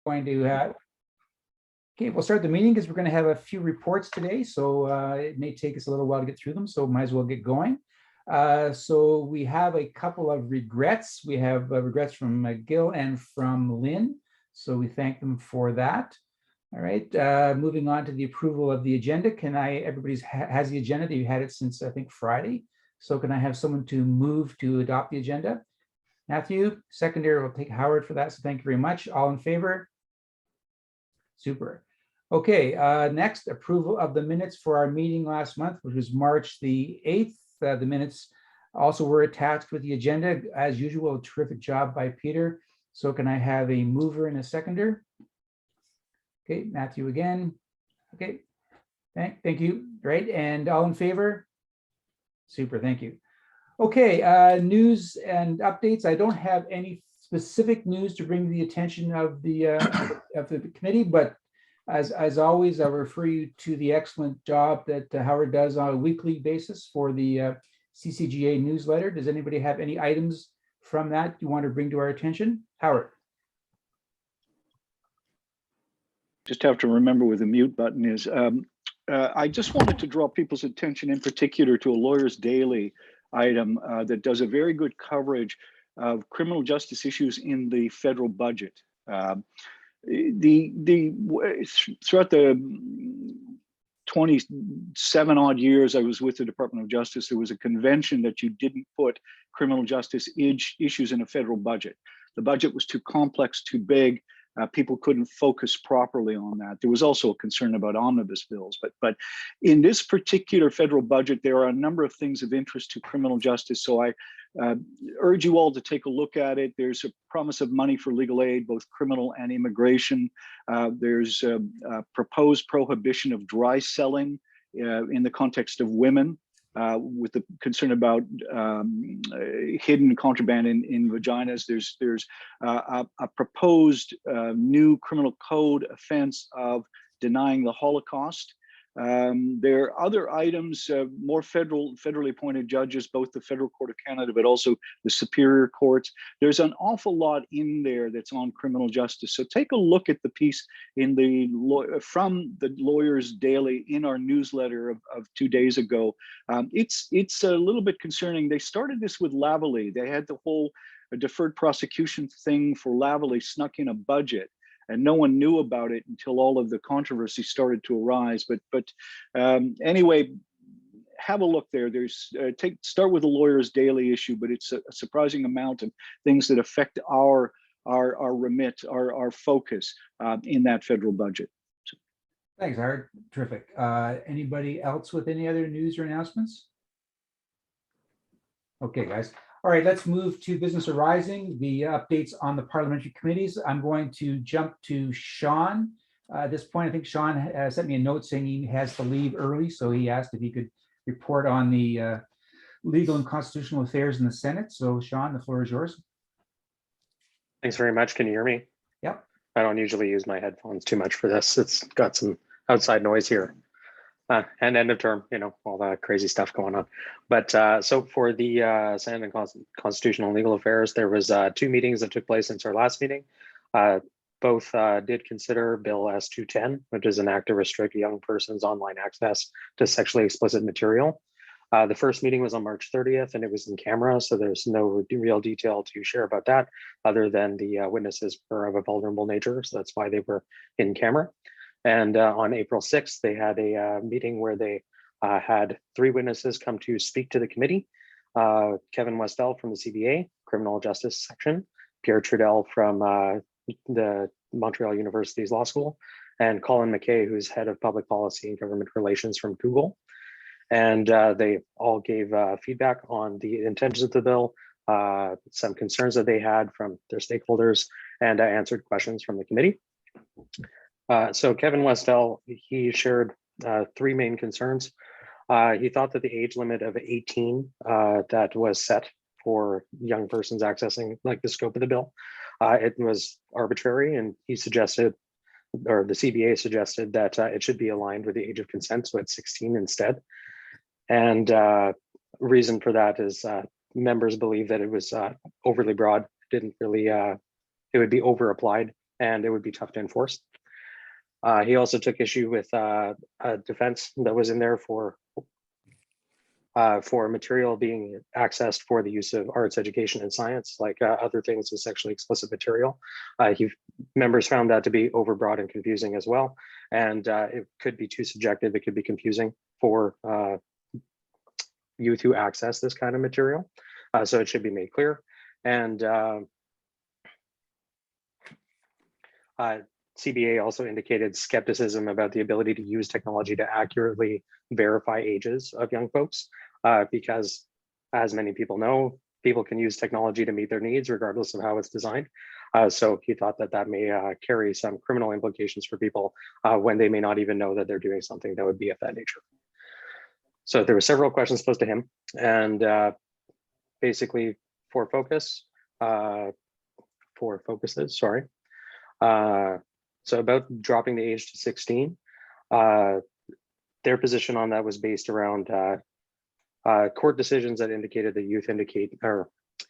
going to okay, we'll start the meeting because we're going to have a few reports today, so it may take us a little while to get through them, so might as well get going. So we have a couple of regrets. We have regrets from Gil and from Lynn, so we thank them for that. All right, moving on to the approval of the agenda. Everybody's has the agenda. You had it since I think Friday. So can I have someone to move to adopt the agenda? Matthew, secondary, will take Howard for that. So thank you very much. All in favor? Super. Okay, next, approval of the minutes for our meeting last month, which was March the 8th. The minutes also were attached with the agenda. As usual, a terrific job by Peter. So can I have a mover and a seconder? Okay, Matthew again. Okay, thank you. Right, and all in favor? Super, thank you. Okay, news and updates. I don't have any specific news to bring to the attention of the committee, but as always, I'll refer you to the excellent job that Howard does on a weekly basis for the CCGA newsletter. Does anybody have any items from that you want to bring to our attention? Howard. Just have to remember where the mute button is. I just wanted to draw people's attention in particular to a Lawyers Daily item that does a very good coverage of criminal justice issues in the federal budget. Throughout the 27 odd years I was with the Department of Justice, there was a convention that you didn't put criminal justice issues in a federal budget. The budget was too complex, too big. People couldn't focus properly on that. There was also a concern about omnibus bills, but in this particular federal budget, there are a number of things of interest to criminal justice. So I urge you all to take a look at it. There's a promise of money for legal aid, both criminal and immigration. There's a proposed prohibition of dry selling in the context of women. With the concern about hidden contraband in vaginas. There's a proposed new criminal code offense of denying the Holocaust. There are other items, more federally appointed judges, both the Federal Court of Canada, but also the Superior Courts. There's an awful lot in there that's on criminal justice. So take a look at the piece in from the Lawyers Daily in our newsletter of 2 days ago. It's a little bit concerning. They started this with Lavallee. They had the whole deferred prosecution thing for Lavallee snuck in a budget, and no one knew about it until all of the controversy started to arise. But anyway, have a look there. Start with the Lawyers Daily issue, but it's a surprising amount of things that affect our remit, our focus in that federal budget. So. Thanks, Howard. Terrific. Anybody else with any other news or announcements? Okay, guys. All right, let's move to business arising, the updates on the parliamentary committees. I'm going to jump to Sean. At this point, I think Sean sent me a note saying he has to leave early, so he asked if he could report on the legal and constitutional affairs in the Senate. So Sean, the floor is yours. Thanks very much. Can you hear me? Yep. I don't usually use my headphones too much for this. It's got some outside noise here. And end of term, all that crazy stuff going on. But so for the Senate and Constitutional and Legal Affairs, there was 2 meetings that took place since our last meeting. Both did consider Bill S-210, which is an act to restrict young persons' online access to sexually explicit material. The first meeting was on March 30th, and it was in camera, so there's no real detail to share about that, other than the witnesses were of a vulnerable nature, so that's why they were in camera. And on April 6th, they had a meeting where they had 3 witnesses come to speak to the committee. Kevin Westell from the CBA, Criminal Justice Section, Pierre Trudel from the Montreal University's Law School, and Colin McKay, who's head of public policy and government relations from Google. And they all gave feedback on the intentions of the bill, some concerns that they had from their stakeholders, and answered questions from the committee. So Kevin Westell, he shared 3 main concerns. He thought that the age limit of 18 that was set for young persons accessing the scope of the bill, it was arbitrary, and he suggested, or the CBA suggested, that it should be aligned with the age of consent, so at 16 instead. And reason for that is members believe that it was overly broad, didn't really, it would be over applied and it would be tough to enforce. He also took issue with a defense that was in there for material being accessed for the use of arts, education, and science, like other things with sexually explicit material. Members found that to be overbroad and confusing as well. And it could be too subjective. It could be confusing for youth who access this kind of material. So it should be made clear. And CBA also indicated skepticism about the ability to use technology to accurately verify ages of young folks, because as many people know, people can use technology to meet their needs regardless of how it's designed. So he thought that that may carry some criminal implications for people when they may not even know that they're doing something that would be of that nature. So there were several questions posed to him, and basically four focuses, sorry. So about dropping the age to 16, their position on that was based around court decisions that indicated that youth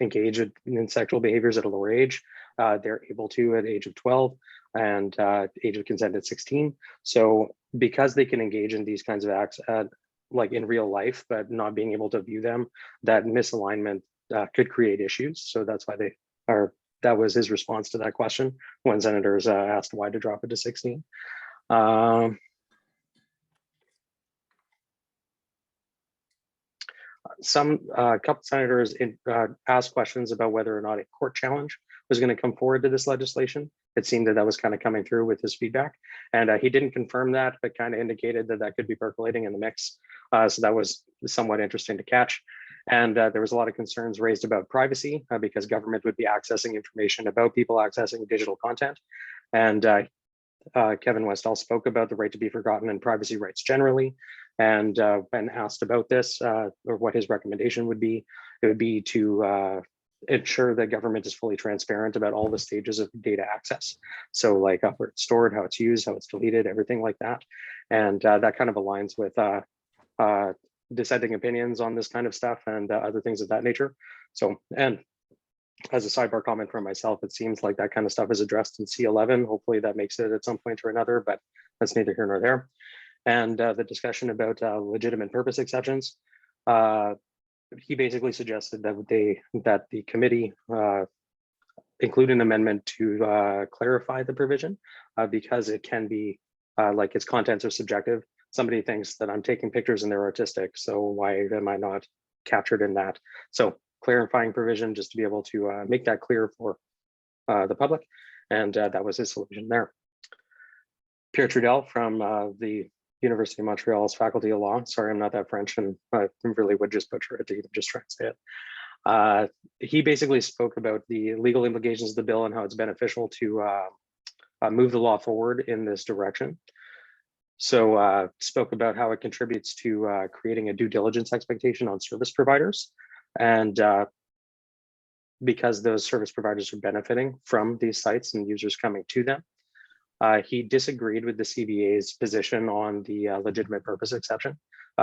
engage in sexual behaviors at a lower age. They're able to at age of 12 and age of consent at 16. So because they can engage in these kinds of acts like in real life, but not being able to view them, that misalignment could create issues. So that's why that was his response to that question when senators asked why to drop it to 16. Couple senators asked questions about whether or not a court challenge was going to come forward to this legislation. It seemed that was kind of coming through with his feedback, and he didn't confirm that, but kind of indicated that that could be percolating in the mix. So that was somewhat interesting to catch. And there was a lot of concerns raised about privacy because government would be accessing information about people accessing digital content. And Kevin Westall spoke about the right to be forgotten and privacy rights generally. And when asked about this or what his recommendation would be, it would be to ensure that government is fully transparent about all the stages of data access. So like where it's stored, how it's used, how it's deleted, everything like that. And that kind of aligns with dissenting opinions on this kind of stuff and other things of that nature. So, and as a sidebar comment from myself, it seems like that kind of stuff is addressed in C11. Hopefully that makes it at some point or another, but that's neither here nor there. And the discussion about legitimate purpose exceptions, he basically suggested that the committee include an amendment to clarify the provision because it can be like its contents are subjective. Somebody thinks that I'm taking pictures and they're artistic, so why am I not captured in that? So clarifying provision just to be able to make that clear for the public, and that was his solution there. Pierre Trudel from the University of Montreal's Faculty of Law. Sorry, I'm not that French, and I really would just butcher it to even just try and say it. He basically spoke about the legal implications of the bill and how it's beneficial to move the law forward in this direction. So spoke about how it contributes to creating a due diligence expectation on service providers. And because those service providers are benefiting from these sites and users coming to them, he disagreed with the CBA's position on the legitimate purpose exception.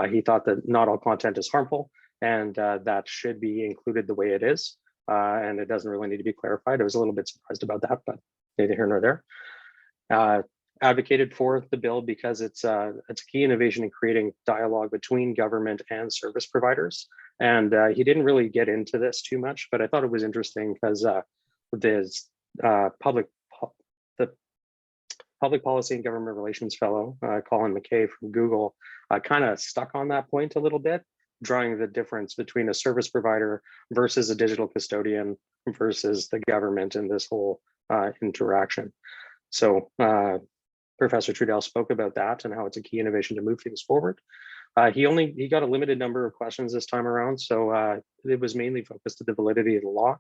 He thought that not all content is harmful and that should be included the way it is. And it doesn't really need to be clarified. I was a little bit surprised about that, but neither here nor there. Advocated for the bill because it's a key innovation in creating dialogue between government and service providers. And he didn't really get into this too much, but I thought it was interesting because there's the public policy and government relations fellow, Colin McKay from Google, kind of stuck on that point a little bit, drawing the difference between a service provider versus a digital custodian versus the government in this whole interaction. So Professor Trudel spoke about that and how it's a key innovation to move things forward. He got a limited number of questions this time around, so it was mainly focused on the validity of the law.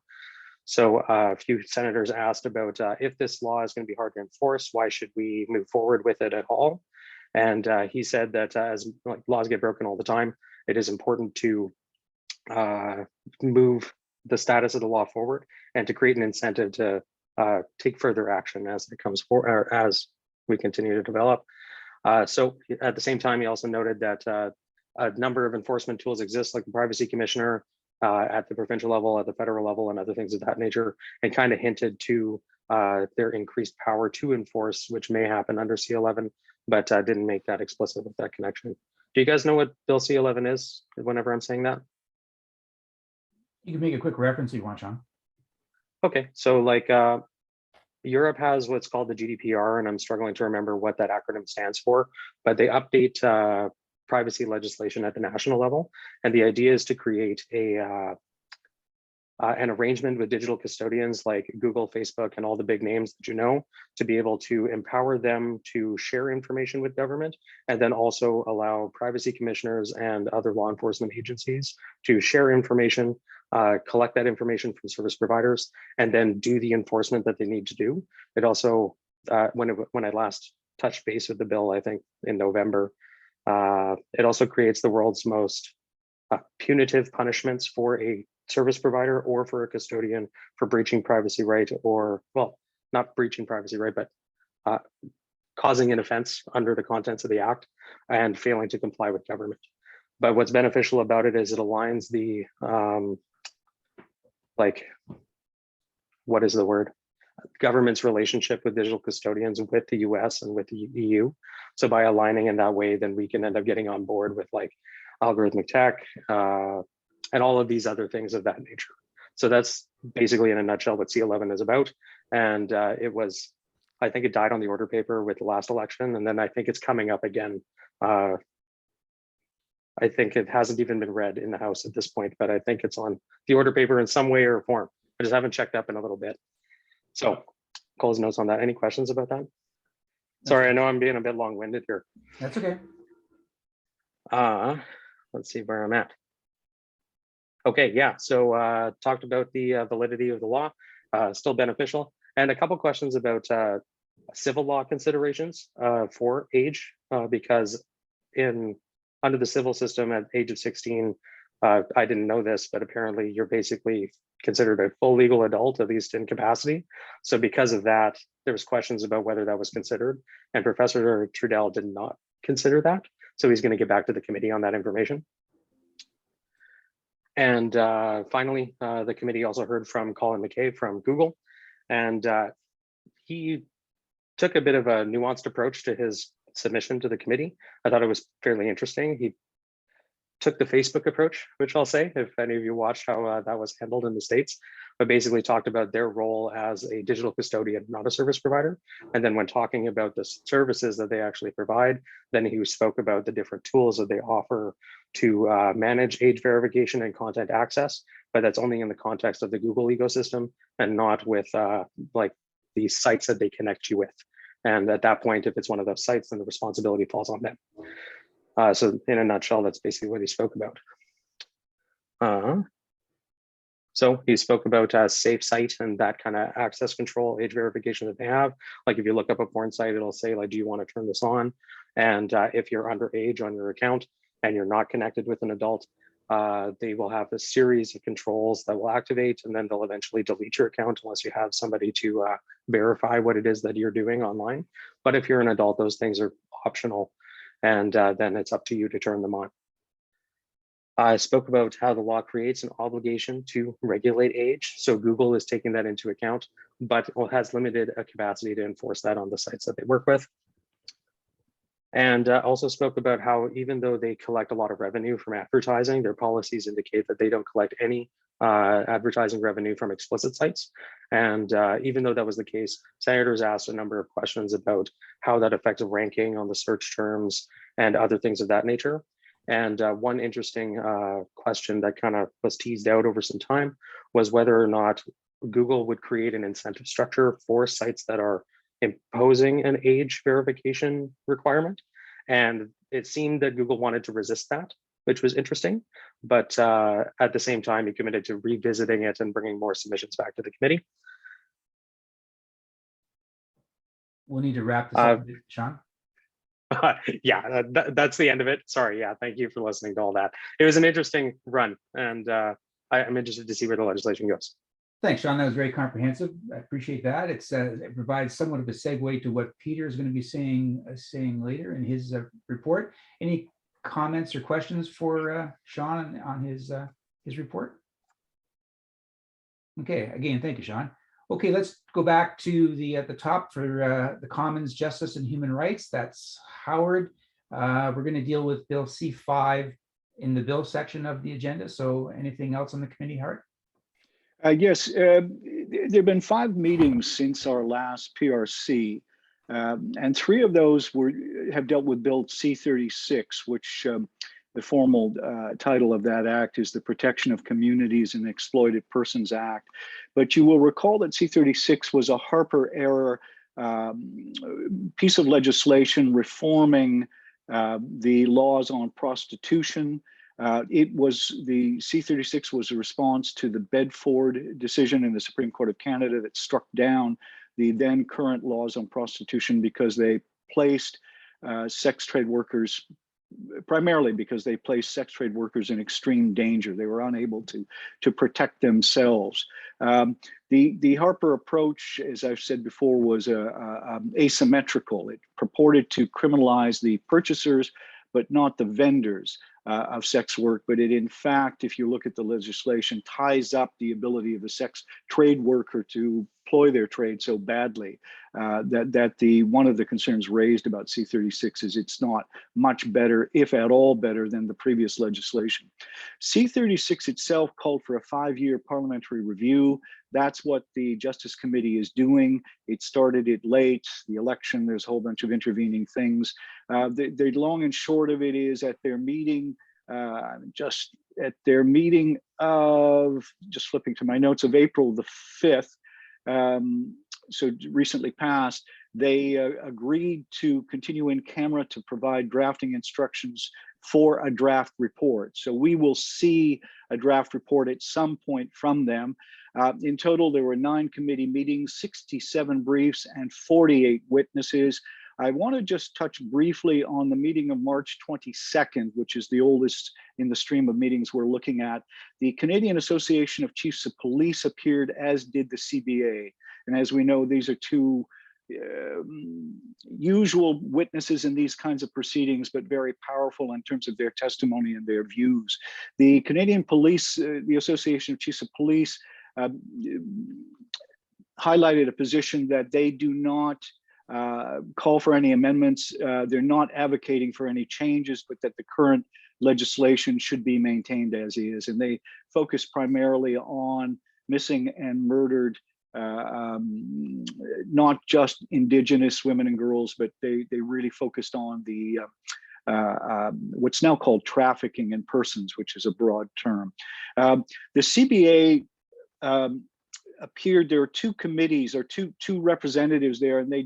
So a few senators asked about if this law is going to be hard to enforce, why should we move forward with it at all? And he said that as laws get broken all the time, it is important to move the status of the law forward and to create an incentive to take further action as it comes forward, or as we continue to develop. So at the same time, he also noted that a number of enforcement tools exist, like the Privacy Commissioner at the provincial level, at the federal level, and other things of that nature, and kind of hinted to their increased power to enforce, which may happen under C11, but didn't make that explicit with that connection. Do you guys know what Bill C11 is whenever I'm saying that? You can make a quick reference if you want, Sean. Okay, so like Europe has what's called the GDPR, and I'm struggling to remember what that acronym stands for, but they update privacy legislation at the national level. And the idea is to create an arrangement with digital custodians like Google, Facebook, and all the big names that you know, to be able to empower them to share information with government, and then also allow privacy commissioners and other law enforcement agencies to share information, collect that information from service providers, and then do the enforcement that they need to do. It also, when I last touched base with the bill, I think in November, it also creates the world's most punitive punishments for a service provider or for a custodian for breaching privacy right, or, well, not breaching privacy right, but causing an offense under the contents of the act and failing to comply with government. But what's beneficial about it is it aligns the, like, what is the word? Government's relationship with digital custodians with the US and with the EU. So by aligning in that way, then we can end up getting on board with like algorithmic tech, and all of these other things of that nature. So that's basically in a nutshell what C11 is about. And it was, I think it died on the order paper with the last election. And then I think it's coming up again. I think it hasn't even been read in the House at this point, but I think it's on the order paper in some way or form. I just haven't checked up in a little bit. So Cole's notes on that. Any questions about that? Sorry, I know I'm being a bit long-winded here. That's okay. Let's see where I'm at. Okay, yeah, so talked about the validity of the law, still beneficial, and a couple questions about civil law considerations for age, because under the civil system at age of 16, I didn't know this, but apparently you're basically considered a full legal adult, at least in capacity. So because of that, there was questions about whether that was considered, and Professor Trudell did not consider that. So he's going to get back to the committee on that information. And finally, the committee also heard from Colin McKay from Google, and he took a bit of a nuanced approach to his submission to the committee. I thought it was fairly interesting. He took the Facebook approach, which I'll say, if any of you watched how that was handled in the States, but basically talked about their role as a digital custodian, not a service provider. And then when talking about the services that they actually provide, then he spoke about the different tools that they offer to manage age verification and content access, but that's only in the context of the Google ecosystem and not with like the sites that they connect you with. And at that point, if it's one of those sites, then the responsibility falls on them. So in a nutshell, that's basically what he spoke about. So he spoke about safe site and that kind of access control, age verification that they have. Like if you look up a porn site, it'll say like, do you want to turn this on? And if you're underage on your account and you're not connected with an adult, they will have a series of controls that will activate, and then they'll eventually delete your account unless you have somebody to verify what it is that you're doing online. But if you're an adult, those things are optional. And then it's up to you to turn them on. I spoke about how the law creates an obligation to regulate age. So Google is taking that into account, but has limited a capacity to enforce that on the sites that they work with. And also spoke about how even though they collect a lot of revenue from advertising, their policies indicate that they don't collect any advertising revenue from explicit sites. And even though that was the case, senators asked a number of questions about how that affects ranking on the search terms and other things of that nature. And one interesting question that kind of was teased out over some time was whether or not Google would create an incentive structure for sites that are imposing an age verification requirement. And it seemed that Google wanted to resist that, which was interesting. But at the same time, he committed to revisiting it and bringing more submissions back to the committee. We'll need to wrap this up, Sean. Yeah, that's the end of it. Sorry. Yeah, thank you for listening to all that. It was an interesting run, and I'm interested to see where the legislation goes. Thanks, Sean. That was very comprehensive. I appreciate that. It provides somewhat of a segue to what Peter is going to be saying later in his report. Any comments or questions for Sean on his report? Okay, again, thank you, Sean. Okay, let's go back to at the top for the Commons, Justice and Human Rights. That's Howard. We're going to deal with Bill C5 in the bill section of the agenda. So anything else on the committee, Howard? Yes, there have been 5 meetings since our last PRC, and 3 of those have dealt with Bill C36, which the formal title of that act is the Protection of Communities and Exploited Persons Act. But you will recall that C36 was a Harper era piece of legislation reforming the laws on prostitution. The C36 was a response to the Bedford decision in the Supreme Court of Canada that struck down the then current laws on prostitution because they placed sex trade workers, primarily because they placed sex trade workers in extreme danger. They were unable to protect themselves. The Harper approach, as I've said before, was asymmetrical. It purported to criminalize the purchasers, but not the vendors of sex work. But it, in fact, if you look at the legislation, ties up the ability of a sex trade worker to ploy their trade so badly that one of the concerns raised about C36 is it's not much better, if at all better, than the previous legislation. C36 itself called for a 5-year parliamentary review. That's what the Justice Committee is doing. It started it late, the election, there's a whole bunch of intervening things. The long and short of it is at their meeting, just flipping to my notes, of April the 5th, so recently passed, they agreed to continue in camera to provide drafting instructions for a draft report. So we will see a draft report at some point from them. In total, there were 9 committee meetings, 67 briefs, and 48 witnesses. I want to just touch briefly on the meeting of March 22nd, which is the oldest in the stream of meetings we're looking at. The Canadian Association of Chiefs of Police appeared, as did the CBA. And as we know, these are 2 usual witnesses in these kinds of proceedings, but very powerful in terms of their testimony and their views. The Canadian Police, the Association of Chiefs of Police, highlighted a position that they do not call for any amendments. They're not advocating for any changes, but that the current legislation should be maintained as is. And they focus primarily on missing and murdered, not just Indigenous women and girls, but they really focused on the what's now called trafficking in persons, which is a broad term. The CBA appeared, there were 2 committees or two representatives there, and they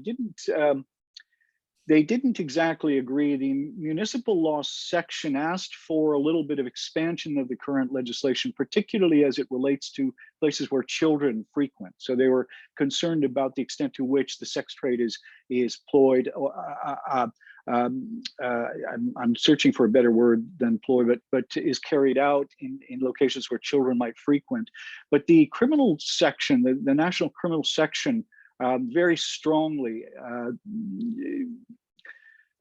didn't exactly agree. The municipal law section asked for a little bit of expansion of the current legislation, particularly as it relates to places where children frequent. So they were concerned about the extent to which the sex trade is ployed. I'm searching for a better word than ploy, but is carried out in locations where children might frequent. But the criminal section, the national criminal section, very strongly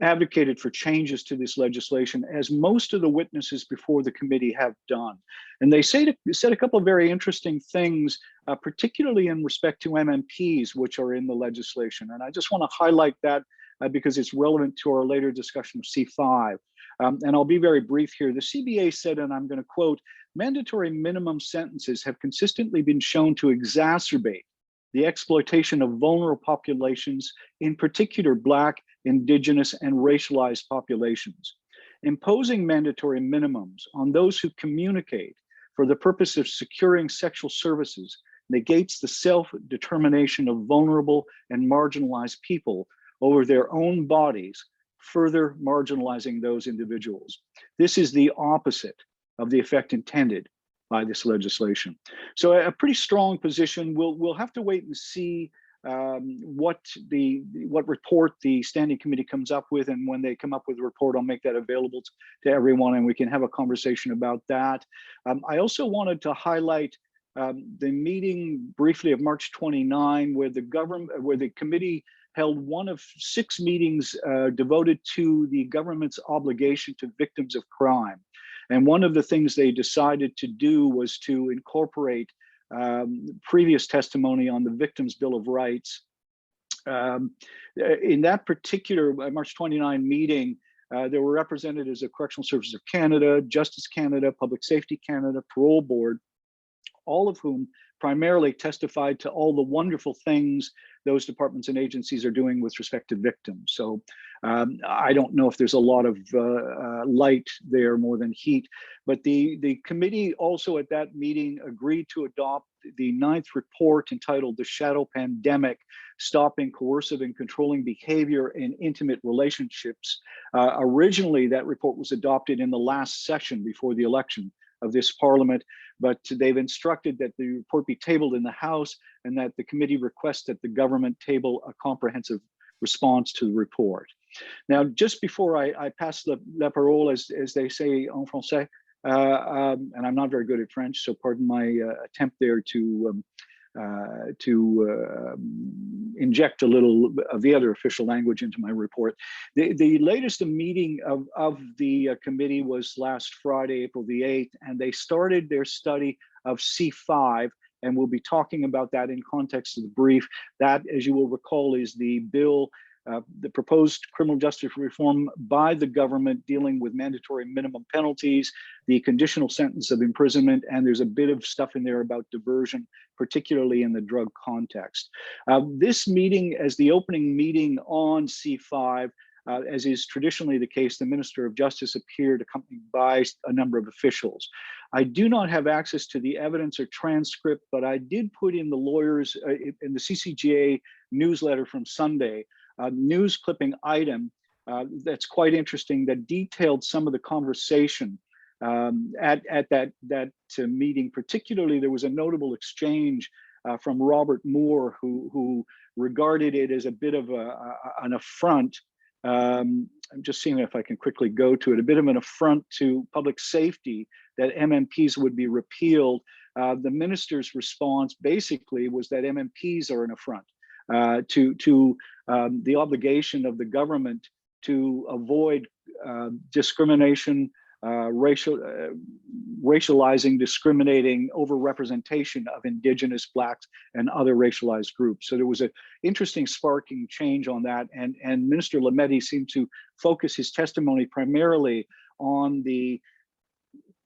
advocated for changes to this legislation, as most of the witnesses before the committee have done. And they said a couple of very interesting things, particularly in respect to MMPs, which are in the legislation. And I just want to highlight that because it's relevant to our later discussion of C5. And I'll be very brief here. The CBA said, and I'm going to quote, "Mandatory minimum sentences have consistently been shown to exacerbate the exploitation of vulnerable populations, in particular Black, Indigenous, and racialized populations. Imposing mandatory minimums on those who communicate for the purpose of securing sexual services negates the self-determination of vulnerable and marginalized people over their own bodies, further marginalizing those individuals. This is the opposite of the effect intended by this legislation." So a pretty strong position. We'll have to wait and see what report the standing committee comes up with, and when they come up with a report, I'll make that available to everyone, and we can have a conversation about that. I also wanted to highlight the meeting briefly of March 29, where the committee held one of 6 meetings devoted to the government's obligation to victims of crime. And one of the things they decided to do was to incorporate previous testimony on the Victims' Bill of Rights. In that particular March 29 meeting, there were representatives of Correctional Services of Canada, Justice Canada, Public Safety Canada, Parole Board, all of whom primarily testified to all the wonderful things those departments and agencies are doing with respect to victims. So I don't know if there's a lot of light there more than heat, but the committee also at that meeting agreed to adopt the 9th report entitled The Shadow Pandemic, Stopping Coercive and Controlling Behavior in Intimate Relationships. Originally, that report was adopted in the last session before the election of this parliament, but they've instructed that the report be tabled in the House and that the committee request that the government table a comprehensive response to the report. Now, just before I pass la parole, as they say en français, and I'm not very good at French, so pardon my attempt there to inject a little of the other official language into my report. The latest meeting of the committee was last Friday, April the 8th, and they started their study of C5, and we'll be talking about that in context of the brief. That, as you will recall, is the bill, the proposed criminal justice reform by the government dealing with mandatory minimum penalties, the conditional sentence of imprisonment, and there's a bit of stuff in there about diversion, particularly in the drug context. This meeting, as the opening meeting on C5, as is traditionally the case, the Minister of Justice appeared accompanied by a number of officials. I do not have access to the evidence or transcript, but I did put in the lawyers, in the CCGA newsletter from Sunday, a news clipping item that's quite interesting that detailed some of the conversation at that meeting. Particularly, there was a notable exchange from Robert Moore, who regarded it as a bit of an affront. I'm just seeing if I can quickly go to it. A bit of an affront to public safety that MMPs would be repealed. The minister's response basically was that MMPs are an affront to the obligation of the government to avoid discrimination, racializing, discriminating, overrepresentation of Indigenous, Blacks, and other racialized groups. So there was an interesting sparking change on that, and Minister Lametti seemed to focus his testimony primarily on the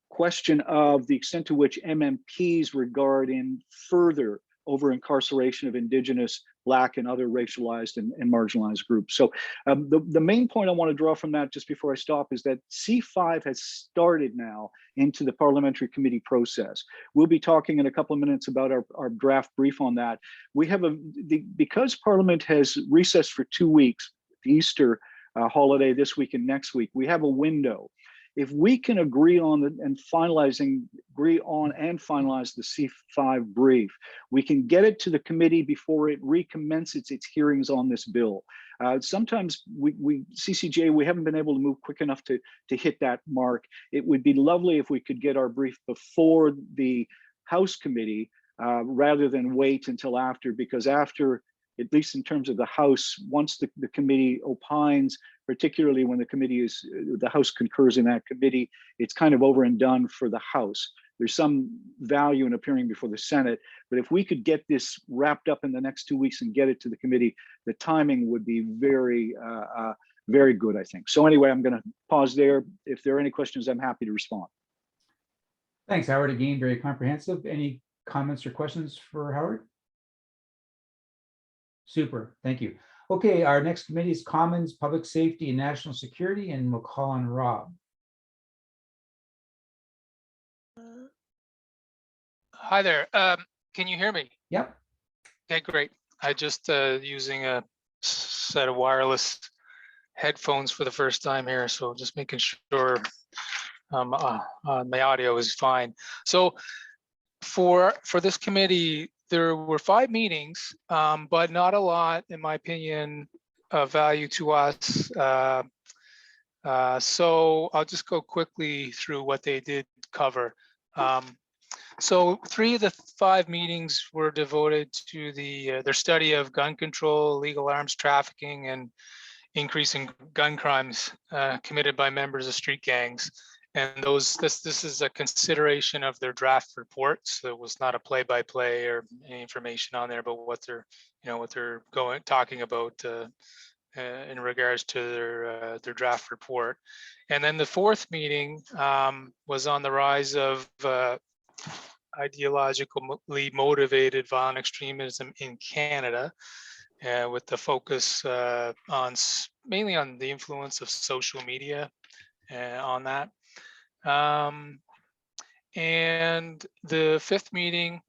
question of the extent to which MMPs regard in further over-incarceration of Indigenous, Black, and other racialized and marginalized groups. So the main point I want to draw from that, just before I stop, is that C5 has started now into the parliamentary committee process. We'll be talking in a couple of minutes about our draft brief on that. We have because Parliament has recessed for 2 weeks, the Easter holiday this week and next week, we have a window. If we can agree on and finalize the C5 brief, we can get it to the committee before it recommences its hearings on this bill. Sometimes CCJ, we haven't been able to move quick enough to hit that mark. It would be lovely if we could get our brief before the House committee rather than wait until after, because after, at least in terms of the House, once the committee opines, particularly when the House concurs in that committee, it's kind of over and done for the House. There's some value in appearing before the Senate, but if we could get this wrapped up in the next 2 weeks and get it to the committee, the timing would be very, very good, I think. So anyway, I'm going to pause there. If there are any questions, I'm happy to respond. Thanks, Howard. Again, very comprehensive. Any comments or questions for Howard? Super, thank you. Okay, our next committee is Commons, Public Safety, and National Security, and we'll call on Rob. Hi there. Can you hear me? Yep. Okay, great. I just using a set of wireless headphones for the first time here, so just making sure my audio is fine. So for this committee, there were 5 meetings, but not a lot, in my opinion, of value to us. So I'll just go quickly through what they did cover. So 3 of the 5 meetings were devoted to their study of gun control, illegal arms trafficking, and increasing gun crimes committed by members of street gangs. And this is a consideration of their draft reports. So it was not a play-by-play or any information on there, but what they're talking about in regards to their draft report. And then the fourth meeting was on the rise of ideologically motivated violent extremism in Canada, with the focus mainly on the influence of social media on that. And the fifth meeting,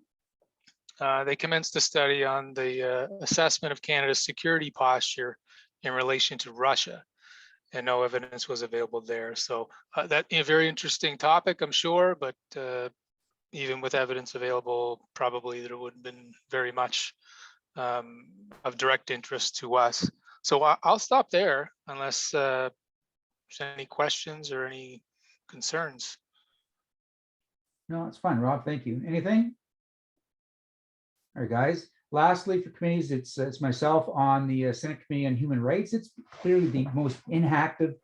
they commenced a study on the assessment of Canada's security posture in relation to Russia, and no evidence was available there. So that a very interesting topic, I'm sure, but even with evidence available, probably there wouldn't have been very much of direct interest to us. So I'll stop there unless there's any questions or any concerns. No, it's fine, Rob. Thank you. Anything? All right, guys. Lastly, for committees, it's myself on the Senate Committee on Human Rights. It's clearly the most inactive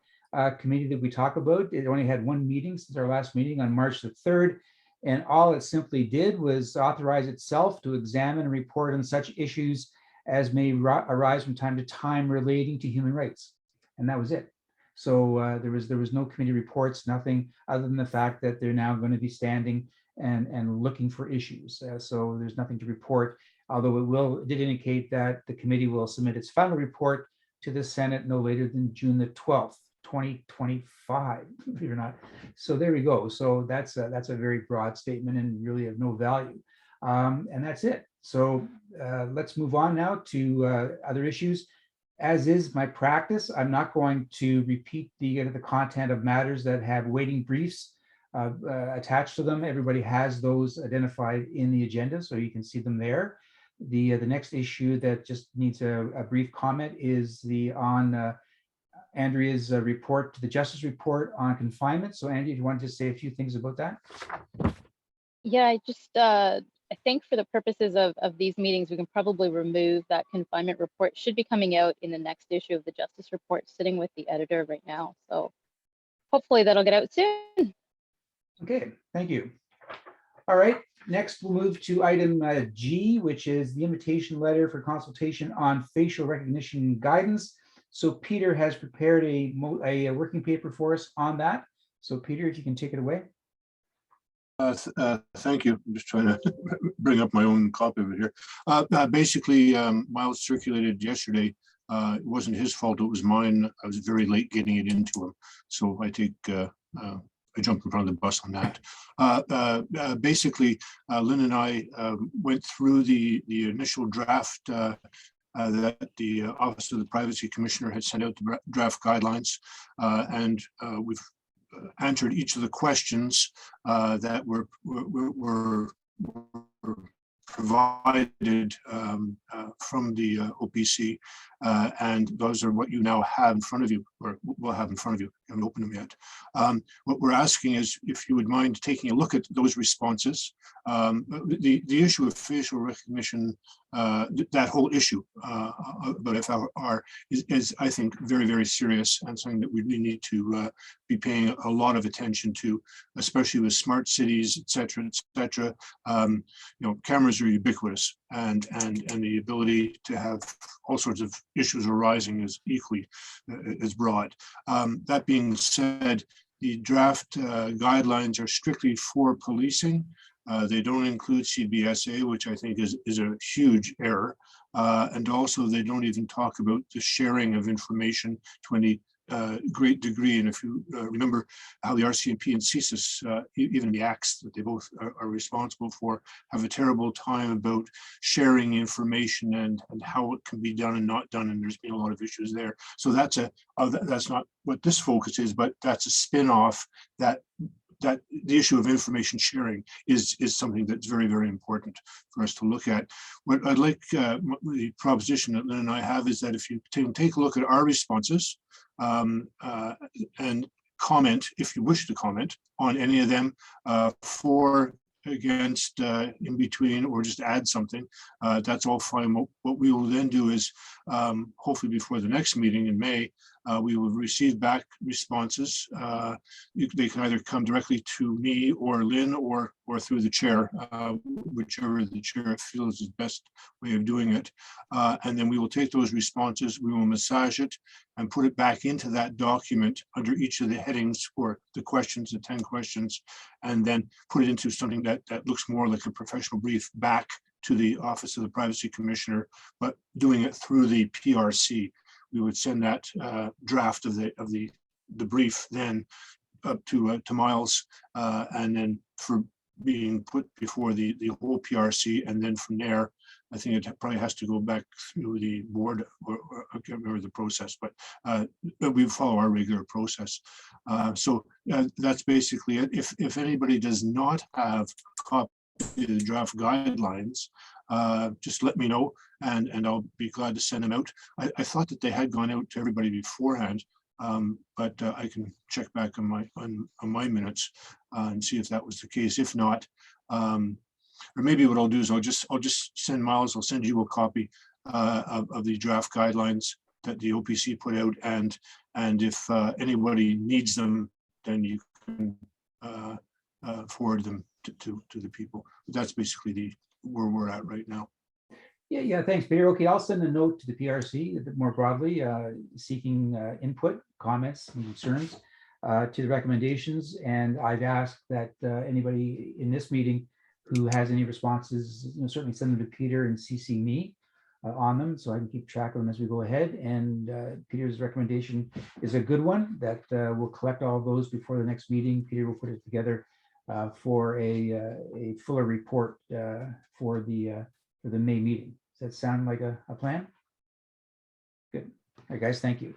committee that we talk about. It only had one meeting since our last meeting on March the 3rd. And all it simply did was authorize itself to examine and report on such issues as may arise from time to time relating to human rights. And that was it. So there was no committee reports, nothing other than the fact that they're now going to be standing and looking for issues. So there's nothing to report, although it did indicate that the committee will submit its final report to the Senate no later than June the 12th, 2025, believe it or not. So there we go. So that's a very broad statement and really of no value. And that's it. So let's move on now to other issues. As is my practice, I'm not going to repeat the content of matters that have waiting briefs attached to them. Everybody has those identified in the agenda, so you can see them there. The next issue that just needs a brief comment is on Andrea's report to the Justice Report on confinement. So Andrea, if you want to just say a few things about that. Yeah, I think for the purposes of these meetings, we can probably remove that confinement report. Should be coming out in the next issue of the Justice Report, sitting with the editor right now. So hopefully that'll get out soon. Okay, thank you. All right, next we'll move to item G, which is the invitation letter for consultation on facial recognition guidance. So Peter has prepared a working paper for us on that. So Peter, if you can take it away. Thank you. I'm just trying to bring up my own copy of it here. Basically, Miles circulated yesterday. It wasn't his fault, it was mine. I was very late getting it into him. So I jumped in front of the bus on that. Basically, Lynn and I went through the initial draft that the Office of the Privacy Commissioner had sent out, the draft guidelines, and we've answered each of the questions that were provided from the OPC, and those are what you now have in front of you, or will have in front of you. I haven't opened them yet. What we're asking is if you would mind taking a look at those responses. The issue of facial recognition, that whole issue about FLR is, I think, very, very serious, and something that we really need to be paying a lot of attention to, especially with smart cities, et cetera, et cetera. Cameras are ubiquitous, and the ability to have all sorts of issues arising is equally as broad. That being said, the draft guidelines are strictly for policing. They don't include CBSA, which I think is a huge error. And also they don't even talk about the sharing of information to any great degree. And if you remember how the RCMP and CSIS, even the acts that they both are responsible for, have a terrible time about sharing information and how it can be done and not done. And there's been a lot of issues there. So that's not what this focus is, but that's a spin-off that the issue of information sharing is something that's very, very important for us to look at. What I'd like, the proposition that Lynn and I have is that if you take a look at our responses and comment, if you wish to comment on any of them, for, against, in between, or just add something, that's all fine. What we will then do is, hopefully before the next meeting in May, We will receive back responses. They can either come directly to me or Lynn or through the chair, whichever the chair feels is the best way of doing it. And then we will take those responses, we will massage it and put it back into that document under each of the headings for the questions, the 10 questions, and then put it into something that looks more like a professional brief back to the Office of the Privacy Commissioner, but doing it through the PRC. We would send that draft of the brief then up to Miles, and then for being put before the whole PRC, and then from there, I think it probably has to go back through the board, or I can't remember the process, but we follow our regular process. So that's basically it. If anybody does not have a copy of the draft guidelines, just let me know, and I'll be glad to send them out. I thought that they had gone out to everybody beforehand, but I can check back on my minutes and see if that was the case. If not, or maybe what I'll do is I'll just send Miles. I'll send you a copy of the draft guidelines that the OPC put out, and if anybody needs them, then you can forward them to the people. But that's basically where we're at right now. Yeah, thanks, Peter. Okay, I'll send a note to the PRC a bit more broadly, seeking input, comments, and concerns to the recommendations. And I've asked that anybody in this meeting who has any responses, certainly send them to Peter and CC me on them, so I can keep track of them as we go ahead. And Peter's recommendation is a good one, that we'll collect all of those before the next meeting. Peter will put it together for a fuller report for the May meeting. Does that sound like a plan? Good. All right, guys, thank you.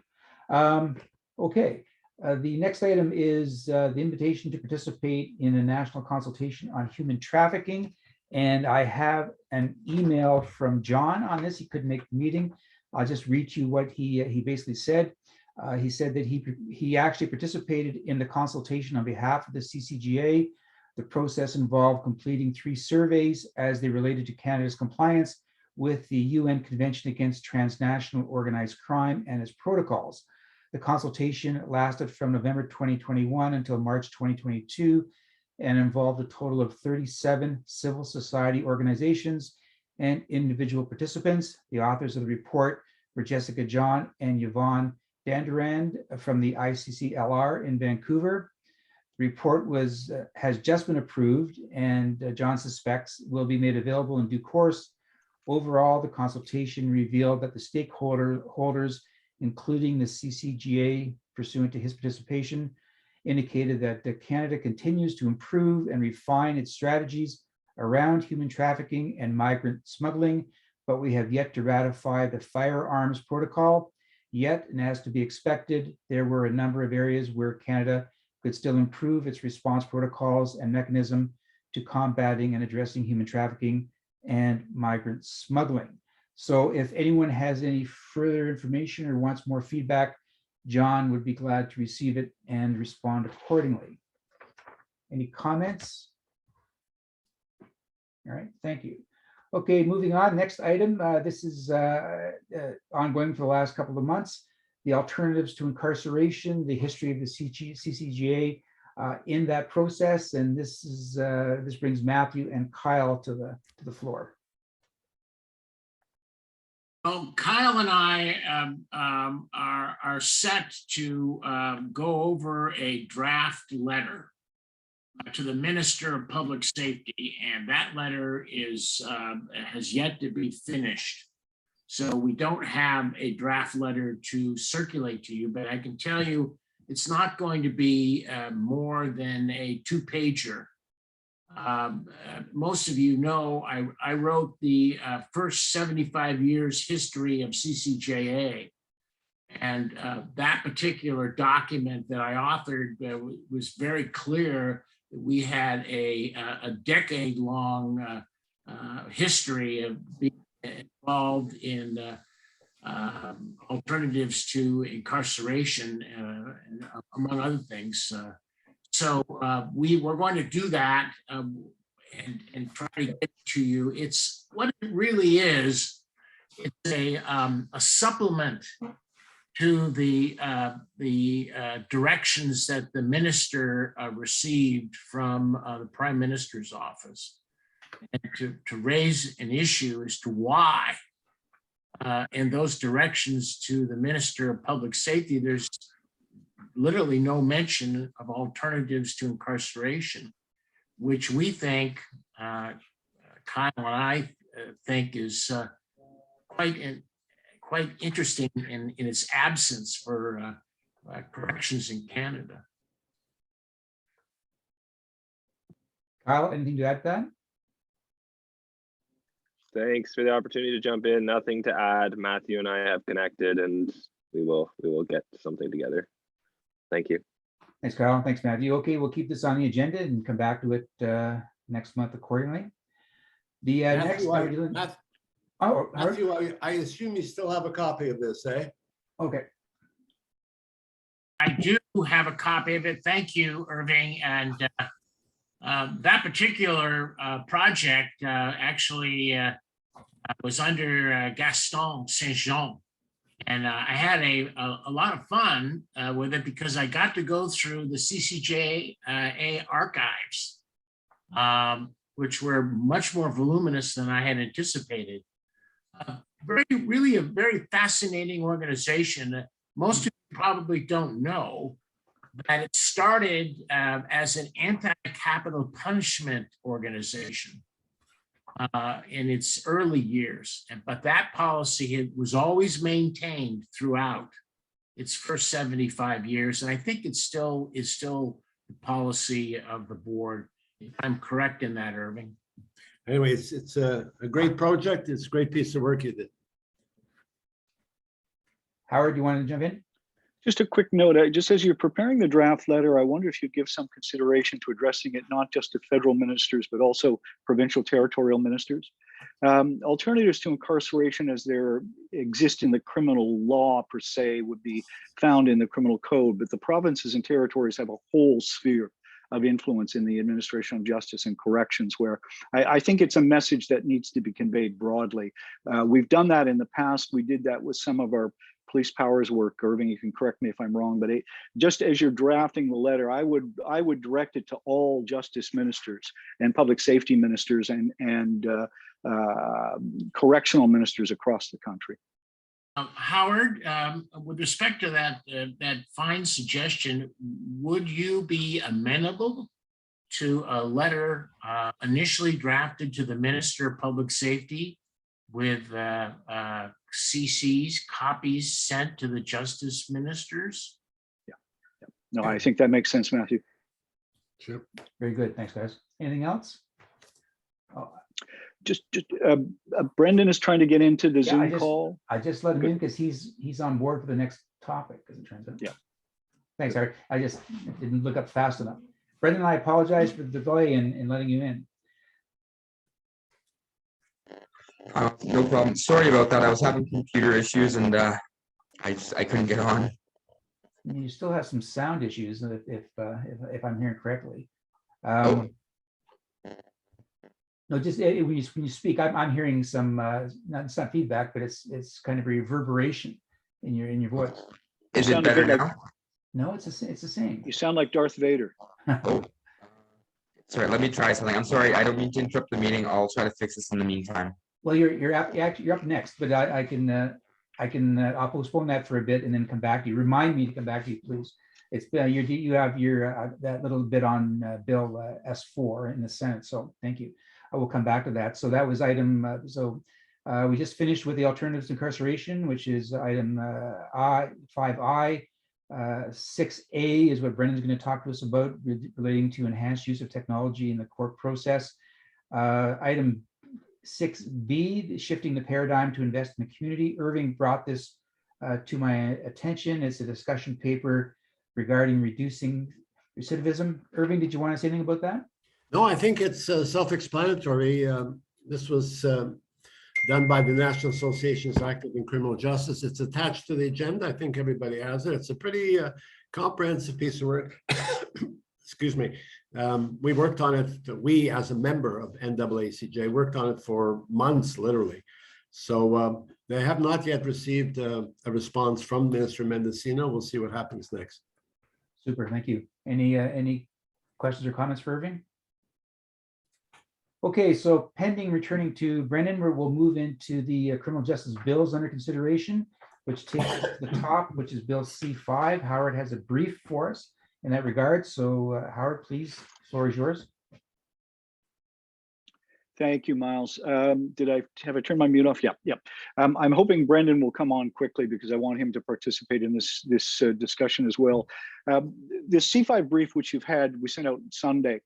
Okay, the next item is the invitation to participate in a national consultation on human trafficking. And I have an email from John on this. He couldn't make the meeting. I'll just read you what he basically said. He said that he actually participated in the consultation on behalf of the CCGA. The process involved completing 3 surveys as they related to Canada's compliance with the UN Convention Against Transnational Organized Crime and its protocols. The consultation lasted from November 2021 until March 2022 and involved a total of 37 civil society organizations and individual participants. The authors of the report were Jessica John and Yvonne Dandurand from the ICCLR in Vancouver. The report has just been approved, and John suspects will be made available in due course. Overall, the consultation revealed that the stakeholders, including the CCGA, pursuant to his participation, indicated that Canada continues to improve and refine its strategies around human trafficking and migrant smuggling, but we have yet to ratify the firearms protocol. Yet, and as to be expected, there were a number of areas where Canada could still improve its response protocols and mechanism to combating and addressing human trafficking and migrant smuggling. So if anyone has any further information or wants more feedback, John would be glad to receive it and respond accordingly. Any comments? All right, thank you. Okay, moving on, next item. This is ongoing for the last couple of months. The alternatives to incarceration, the history of the CCGA in that process, and this brings Matthew and Kyle to the floor. Well, Kyle and I are set to go over a draft letter to the Minister of Public Safety, and that letter has yet to be finished. So we don't have a draft letter to circulate to you, but I can tell you it's not going to be more than a 2-pager. Most of you know I wrote the first 75 years history of CCJA, and that particular document that I authored was very clear that we had a decade-long history of being involved in alternatives to incarceration, among other things. So we're going to do that and try to get to you. It's what it really is. It's a supplement to the directions that the minister received from the Prime Minister's office, and to raise an issue as to why in those directions to the Minister of Public Safety, there's literally no mention of alternatives to incarceration, which we think, Kyle and I think, is quite interesting in its absence for corrections in Canada. Kyle, anything to add to that? Thanks for the opportunity to jump in. Nothing to add. Matthew and I have connected, and we will get something together. Thank you. Thanks, Kyle. Thanks, Matthew. Okay, we'll keep this on the agenda and come back to it next month accordingly. The next. Matthew, I assume you still have a copy of this, eh? Okay. I do have a copy of it. Thank you, Irving. And that particular project actually was under Gaston Saint-Jean. And I had a lot of fun with it because I got to go through the CCJA archives, which were much more voluminous than I had anticipated. Really a very fascinating organization. Most of you probably don't know that it started as an anti-capital punishment organization in its early years. But that policy was always maintained throughout its first 75 years. And I think it still is the policy of the board. If I'm correct in that, Irving. Anyway, it's a great project. It's a great piece of work you did. Howard, you want to jump in? Just a quick note, just as you're preparing the draft letter, I wonder if you'd give some consideration to addressing it not just to federal ministers, but also provincial territorial ministers. Alternatives to incarceration as they exist in the criminal law per se would be found in the criminal code, but the provinces and territories have a whole sphere of influence in the administration of justice and corrections, where I think it's a message that needs to be conveyed broadly. We've done that in the past. We did that with some of our police powers work. Irving, you can correct me if I'm wrong, but just as you're drafting the letter, I would direct it to all justice ministers and public safety ministers and correctional ministers across the country. Howard, with respect to that fine suggestion, would you be amenable to a letter initially drafted to the Minister of Public Safety with CCs, copies sent to the justice ministers? Yeah. No, I think that makes sense, Matthew. Sure. Very good. Thanks, guys. Anything else? Oh, Just Brendan is trying to get into the Zoom call. I just let him in because he's on board for the next topic, as it turns out. Yeah. Thanks, Howard. I just didn't look up fast enough. Brendan, I apologize for the delay in letting you in. No problem. Sorry about that. I was having computer issues and I couldn't get on. You still have some sound issues, if I'm hearing correctly. No, just when you speak, I'm hearing some. It's not feedback, but it's kind of a reverberation in your voice. Is it better now? No, it's the same. You sound like Darth Vader. Oh, sorry. Let me try something. I'm sorry. I don't mean to interrupt the meeting. I'll try to fix this in the meantime. Well, you're up next, but I'll postpone that for a bit and then come back to you. Remind me to come back to you, please. It's you have your that little bit on Bill S4 in the Senate. So thank you. I will come back to that. So that was item. We just finished with the alternatives to incarceration, which is item 5I. 6A is what Brendan's going to talk to us about relating to enhanced use of technology in the court process. Item 6B, shifting the paradigm to invest in the community. Irving brought this to my attention. It's a discussion paper regarding reducing recidivism. Irving, did you want to say anything about that? No, I think it's self-explanatory. This was done by the National Associations Active in Criminal Justice. It's attached to the agenda. I think everybody has it. It's a pretty comprehensive piece of work. Excuse me. We worked on it. We, as a member of NAACJ, worked on it for months, literally. So They have not yet received a response from Minister Mendocino. We'll see what happens next. Super, thank you. Any questions or comments for Irving? Okay, so pending returning to Brendan, we'll move into the criminal justice bills under consideration, which takes us to the top, which is Bill C5. Howard has a brief for us in that regard. So Howard, please, floor is yours. Thank you, Miles. Did I turned my mute off? Yeah. I'm hoping Brendan will come on quickly because I want him to participate in this discussion as well. This C5 brief, which you've had, we sent out Sunday,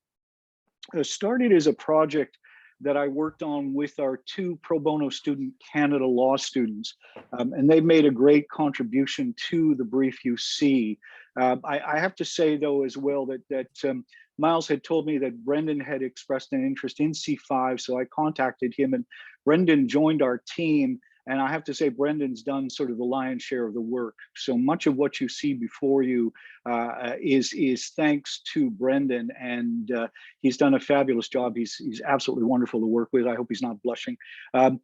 started as a project that I worked on with our 2 pro bono student Canada law students, and they've made a great contribution to the brief you see. I have to say though as well that Miles had told me that Brendan had expressed an interest in C5, so I contacted him, and Brendan joined our team. And I have to say, Brendan's done sort of the lion's share of the work. So much of what you see before you is thanks to Brendan, and he's done a fabulous job. He's absolutely wonderful to work with. I hope he's not blushing. Of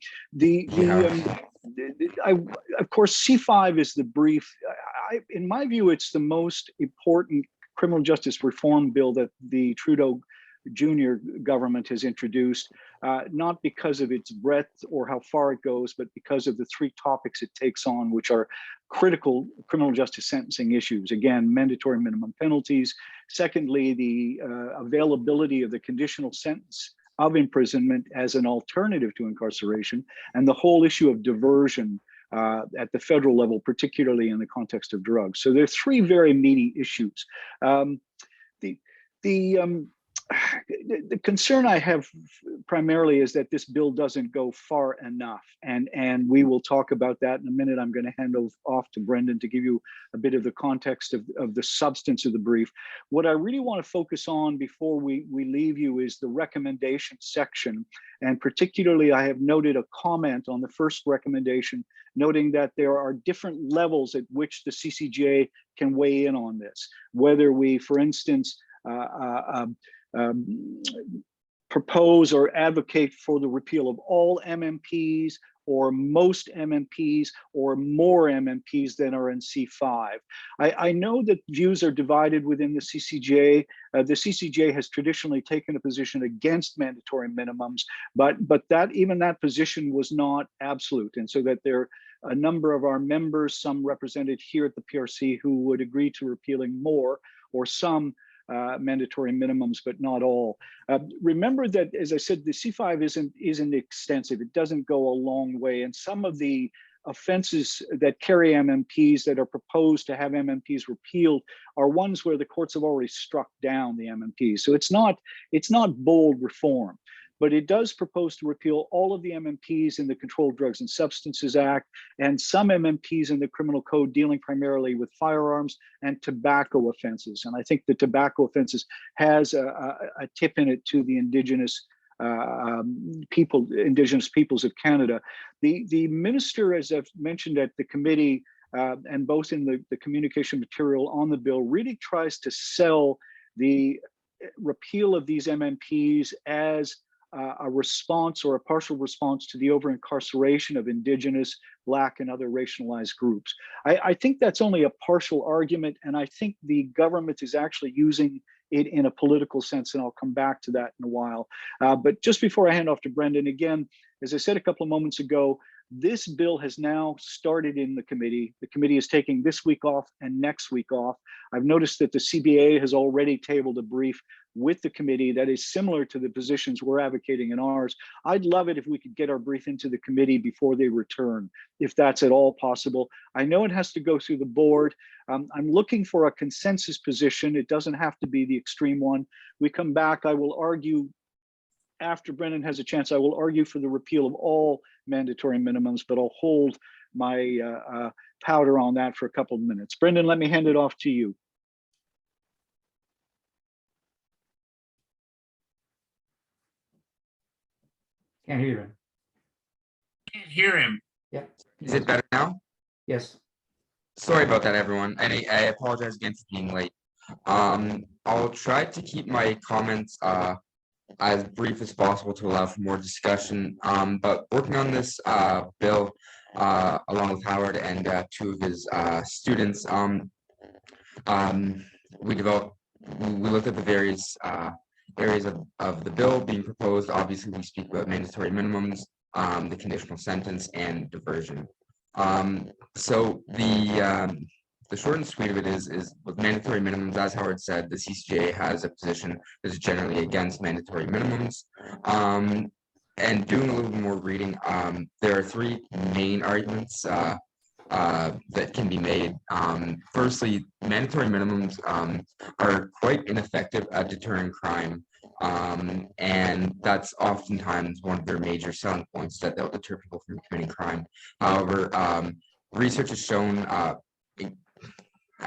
course, C5 is the brief. In my view, it's the most important criminal justice reform bill that the Trudeau Jr. government has introduced, not because of its breadth or how far it goes, but because of the 3 topics it takes on, which are critical criminal justice sentencing issues. Again, mandatory minimum penalties. Secondly, the availability of the conditional sentence of imprisonment as an alternative to incarceration, and the whole issue of diversion at the federal level, particularly in the context of drugs. So there are 3 very meaty issues. The concern I have primarily is that this bill doesn't go far enough, and we will talk about that in a minute. I'm going to hand off to Brendan to give you a bit of the context of the substance of the brief. What I really want to focus on before we leave you is the recommendation section, and particularly I have noted a comment on the first recommendation noting that there are different levels at which the CCJ can weigh in on this, whether we, for instance, propose or advocate for the repeal of all MMPs or most MMPs or more MMPs than are in C5. I know that views are divided within the CCJ. The CCJ has traditionally taken a position against mandatory minimums, but even that position was not absolute. And so that there are a number of our members, some represented here at the PRC, who would agree to repealing more or some mandatory minimums, but not all. Remember that, as I said, the C5 isn't extensive. It doesn't go a long way. And some of the offenses that carry MMPs that are proposed to have MMPs repealed are ones where the courts have already struck down the MMPs. So it's not bold reform, but it does propose to repeal all of the MMPs in the Controlled Drugs and Substances Act and some MMPs in the Criminal Code dealing primarily with firearms and tobacco offenses. And I think the tobacco offenses has a tip in it to the Indigenous peoples of Canada. The minister, as I've mentioned at the committee, and both in the communication material on the bill, really tries to sell the repeal of these MMPs as a response or a partial response to the over-incarceration of Indigenous, Black, and other racialized groups. I think that's only a partial argument, and I think the government is actually using it in a political sense, and I'll come back to that in a while. But just before I hand off to Brendan, again, as I said a couple of moments ago, this bill has now started in the committee. The committee is taking this week off and next week off. I've noticed that the CBA has already tabled a brief with the committee that is similar to the positions we're advocating in ours. I'd love it if we could get our brief into the committee before they return, if that's at all possible. I know it has to go through the board. I'm looking for a consensus position. It doesn't have to be the extreme one. We come back, I will argue, after Brendan has a chance, I will argue for the repeal of all mandatory minimums, but I'll hold my powder on that for a couple of minutes. Brendan, let me hand it off to you. Can't hear you. Can't hear him. Yeah. Is it better now? Yes. Sorry about that, everyone. And I apologize again for being late. I'll try to keep my comments as brief as possible to allow for more discussion. But working on this bill, along with Howard and two of his students. We looked at the various areas of the bill being proposed. Obviously, we speak about mandatory minimums, the conditional sentence, and diversion. So the short and sweet of it is with mandatory minimums, as Howard said, the CCJ has a position that is generally against mandatory minimums. And doing a little bit more reading, there are three main arguments that can be made. Firstly, mandatory minimums are quite ineffective at deterring crime. And that's oftentimes one of their major selling points, that they'll deter people from committing crime. However, research has shown, I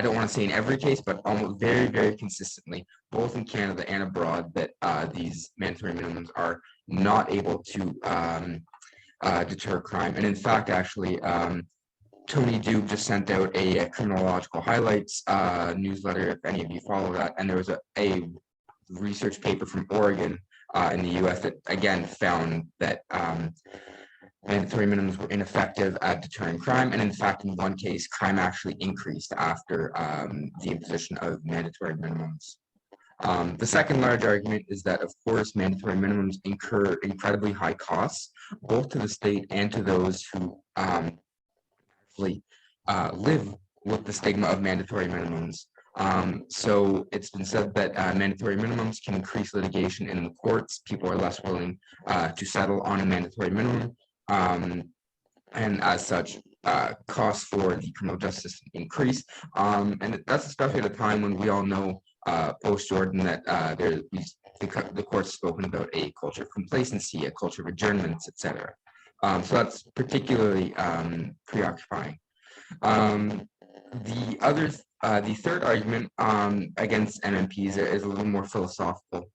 don't want to say in every case, but almost very, very consistently, both in Canada and abroad, that these mandatory minimums are not able to deter crime. And in fact, actually, Tony Dube just sent out a criminological highlights newsletter, if any of you follow that, and there was a research paper from Oregon in the US that again found that mandatory minimums were ineffective at deterring crime, and in fact, in one case, crime actually increased after the imposition of mandatory minimums. The second large argument is that, of course, mandatory minimums incur incredibly high costs, both to the state and to those who actually live with the stigma of mandatory minimums. So it's been said that mandatory minimums can increase litigation in the courts. People are less willing to settle on a mandatory minimum. And as such, costs for the criminal justice system increase. And that's especially at a time when we all know, post-Jordan, that the court's spoken about a culture of complacency, a culture of adjournments, etc. So that's particularly preoccupying. The third argument against MMPs is a little more philosophical.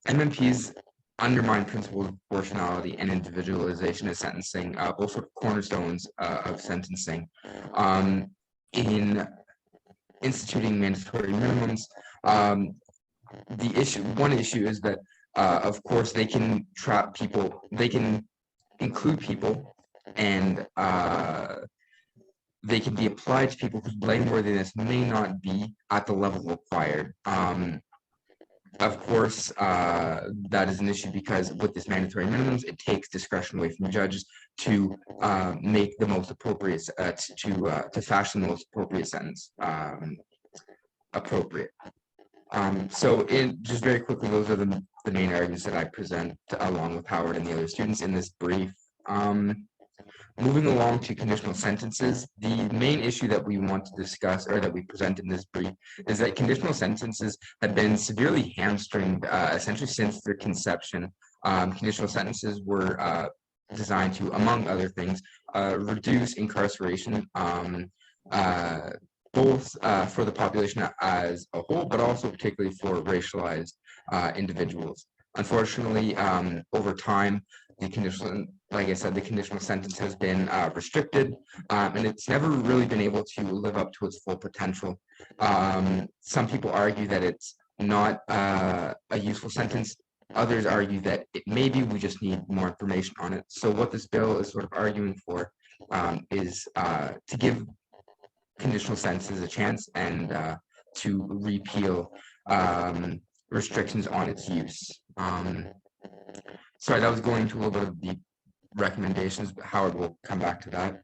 MMPs undermine principles of proportionality and individualization of sentencing, both sort of cornerstones of sentencing. In instituting mandatory minimums, one issue is that, of course, they can trap people, they can include people, and they can be applied to people whose blameworthiness may not be at the level required. Of course, that is an issue because with this mandatory minimums, it takes discretion away from the judges to make the most appropriate, to fashion the most appropriate sentence appropriate. So just very quickly, those are the main arguments that I present along with Howard and the other students in this brief. Moving along to conditional sentences, the main issue that we want to discuss, or that we present in this brief, is that conditional sentences have been severely hamstringed essentially since their conception. Conditional sentences were designed to, among other things, reduce incarceration, both for the population as a whole, but also particularly for racialized individuals. Unfortunately, over time, like I said, the conditional sentence has been restricted, and it's never really been able to live up to its full potential. Some people argue that it's not a useful sentence. Others argue that maybe we just need more information on it. So what this bill is sort of arguing for is to give conditional sentences a chance and to repeal restrictions on its use. Sorry, that was going to a little bit of the recommendations, but Howard will come back to that.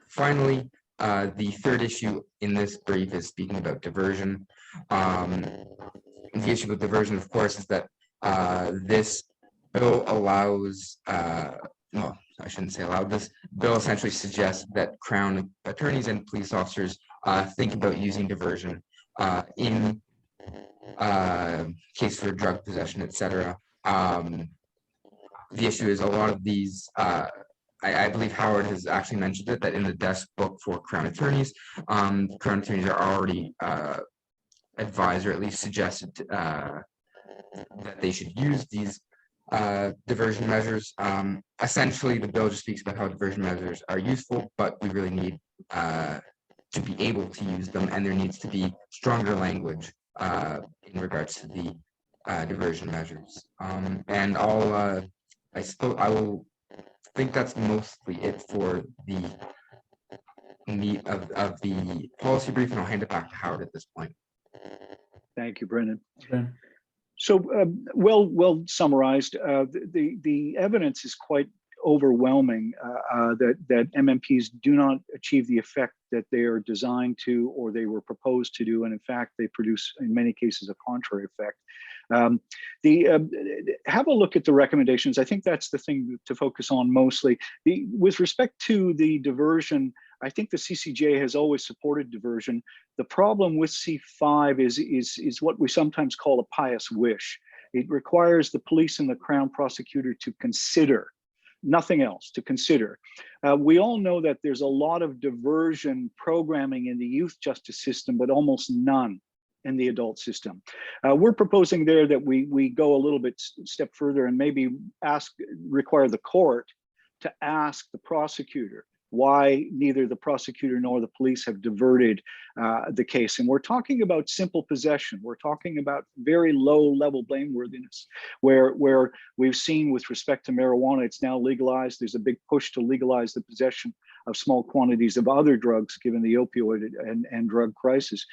Finally, the third issue in this brief is speaking about diversion. The issue with diversion, of course, is that this bill allows, well, I shouldn't say allowed, this bill essentially suggests that Crown attorneys and police officers think about using diversion in case for drug possession, etc. The issue is a lot of these, I believe Howard has actually mentioned it, that in the desk book for Crown attorneys are already advised, or at least suggested that they should use these diversion measures. Essentially, the bill just speaks about how diversion measures are useful, but we really need to be able to use them, and there needs to be stronger language in regards to the diversion measures. And I suppose I will think that's mostly it for the meat of the policy brief, and I'll hand it back to Howard at this point. Thank you, Brendan. Okay. So well summarized. The evidence is quite overwhelming that MMPs do not achieve the effect that they are designed to or they were proposed to do, and in fact they produce in many cases a contrary effect. Have a look at the recommendations. I think that's the thing to focus on mostly. With respect to the diversion, I think the CCJ has always supported diversion. The problem with C5 is what we sometimes call a pious wish. It requires the police and the Crown prosecutor to consider, nothing else, to consider. We all know that there's a lot of diversion programming in the youth justice system, but almost none in the adult system. We're proposing there that we go a little bit step further and maybe require the court to ask the prosecutor why neither the prosecutor nor the police have diverted the case. And we're talking about simple possession. We're talking about very low level blameworthiness, where we've seen with respect to marijuana, it's now legalized. There's a big push to legalize the possession of small quantities of other drugs given the opioid and drug crisis.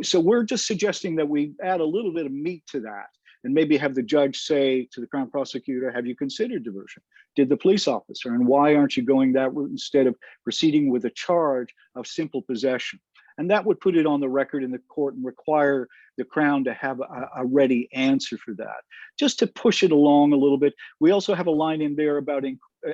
So we're just suggesting that we add a little bit of meat to that, and maybe have the judge say to the Crown prosecutor, have you considered diversion? Did the police officer? And why aren't you going that route instead of proceeding with a charge of simple possession? And that would put it on the record in the court and require the Crown to have a ready answer for that. Just to push it along a little bit, we also have a line in there about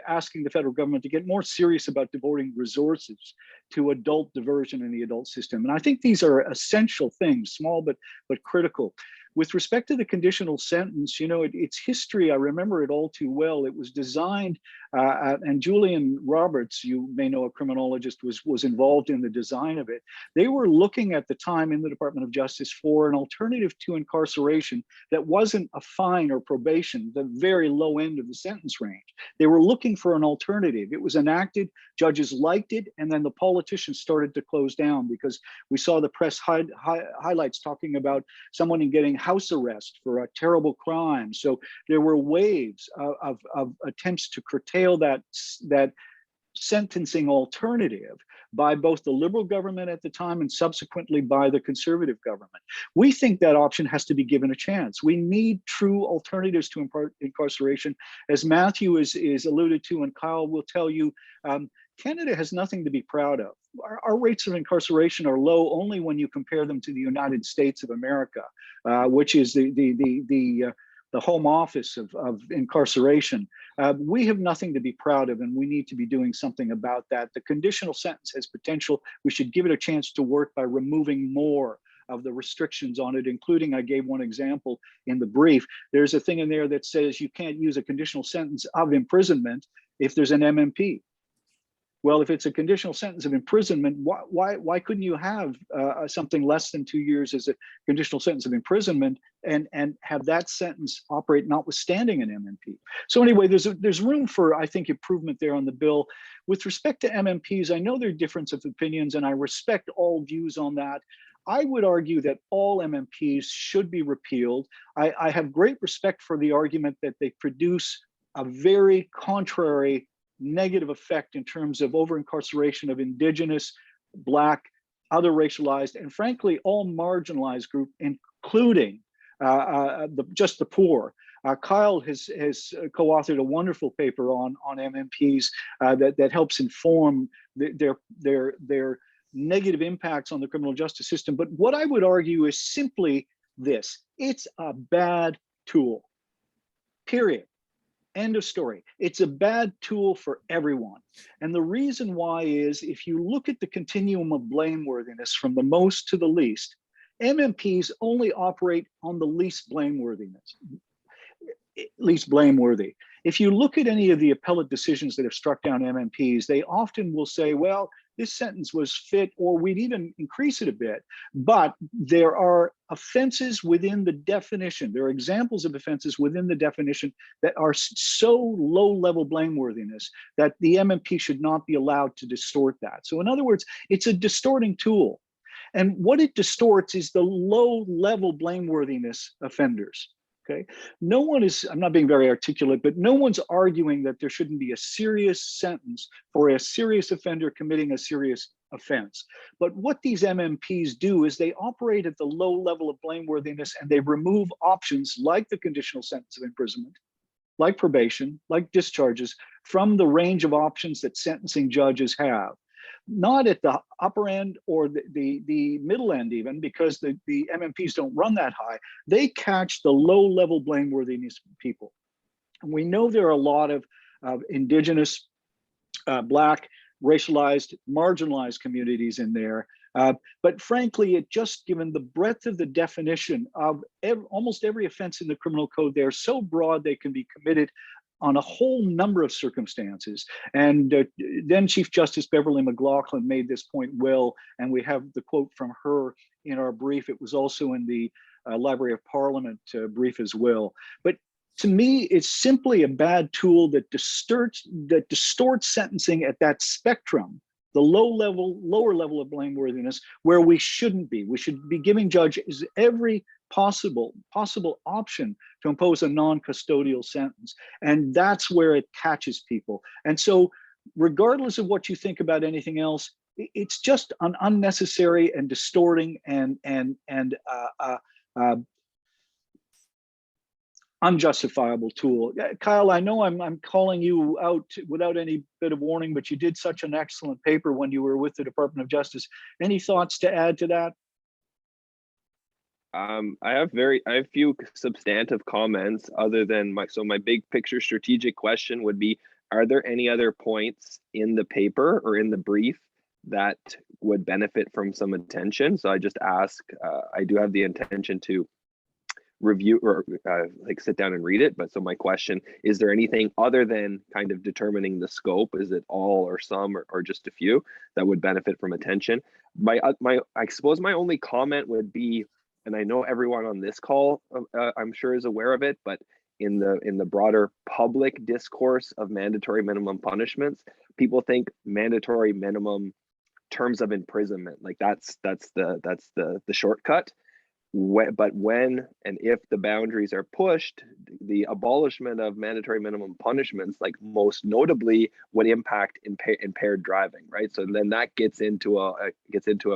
asking the federal government to get more serious about devoting resources to adult diversion in the adult system. And I think these are essential things, small but critical. With respect to the conditional sentence, you know, its history, I remember it all too well. It was designed, and Julian Roberts, you may know, a criminologist, was involved in the design of it. They were looking at the time in the Department of Justice for an alternative to incarceration that wasn't a fine or probation, the very low end of the sentence range. They were looking for an alternative. It was enacted, judges liked it, and then the politicians started to close down because we saw the press highlights talking about someone getting house arrest for a terrible crime. So there were waves of attempts to curtail that sentencing alternative by both the Liberal government at the time and subsequently by the Conservative government. We think that option has to be given a chance. We need true alternatives to incarceration. As Matthew is alluded to, and Kyle will tell you, Canada has nothing to be proud of. Our rates of incarceration are low only when you compare them to the United States of America, which is the home office of incarceration. We have nothing to be proud of, and we need to be doing something about that. The conditional sentence has potential. We should give it a chance to work by removing more of the restrictions on it, including, I gave one example in the brief. There's a thing in there that says you can't use a conditional sentence of imprisonment if there's an MMP. Well, if it's a conditional sentence of imprisonment, why couldn't you have something less than 2 years as a conditional sentence of imprisonment and have that sentence operate notwithstanding an MMP? So anyway, there's room for, I think, improvement there on the bill. With respect to MMPs, I know there are difference of opinions, and I respect all views on that. I would argue that all MMPs should be repealed. I have great respect for the argument that they produce a very contrary negative effect in terms of over-incarceration of Indigenous, Black, other racialized, and frankly, all marginalized groups, including just the poor. Kyle has co-authored a wonderful paper on MMPs that helps inform their negative impacts on the criminal justice system. But what I would argue is simply this: it's a bad tool, period. End of story. It's a bad tool for everyone. And the reason why is, if you look at the continuum of blameworthiness from the most to the least, MMPs only operate on the least blameworthy. If you look at any of the appellate decisions that have struck down MMPs, they often will say, well, this sentence was fit, or we'd even increase it a bit. But there are offenses within the definition. There are examples of offenses within the definition that are so low level blameworthiness that the MMP should not be allowed to distort that. So in other words, it's a distorting tool. And what it distorts is the low level blameworthiness offenders. Okay, no one is, I'm not being very articulate, but no one's arguing that there shouldn't be a serious sentence for a serious offender committing a serious offense. But what these MMPs do is they operate at the low level of blameworthiness, and they remove options like the conditional sentence of imprisonment, like probation, like discharges, from the range of options that sentencing judges have. Not at the upper end or the middle end even, because the MMPs don't run that high. They catch the low level blameworthiness people. And we know there are a lot of Indigenous, Black, racialized, marginalized communities in there. But frankly, it just, given the breadth of the definition of almost every offense in the criminal code, they're so broad they can be committed on a whole number of circumstances. And then Chief Justice Beverly McLaughlin made this point well, and we have the quote from her in our brief. It was also in the Library of Parliament brief as well. But to me, it's simply a bad tool that distorts sentencing at that spectrum, the lower level of blameworthiness, where we shouldn't be. We should be giving judges every possible option to impose a non-custodial sentence. And that's where it catches people. And so regardless of what you think about anything else, it's just an unnecessary and distorting and unjustifiable tool. Kyle, I know I'm calling you out without any bit of warning, but you did such an excellent paper when you were with the Department of Justice. Any thoughts to add to that? I have few substantive comments other than my big picture strategic question would be, are there any other points in the paper or in the brief that would benefit from some attention? So I just ask, I do have the intention to review or like sit down and read it. But so my question, is there anything other than kind of determining the scope? Is it all or some or just a few that would benefit from attention? I suppose my only comment would be, and I know everyone on this call, I'm sure is aware of it, but in the broader public discourse of mandatory minimum punishments, people think mandatory minimum terms of imprisonment, like that's the shortcut. But when and if the boundaries are pushed, the abolishment of mandatory minimum punishments, like most notably, would impact impaired driving, right? So then that gets into a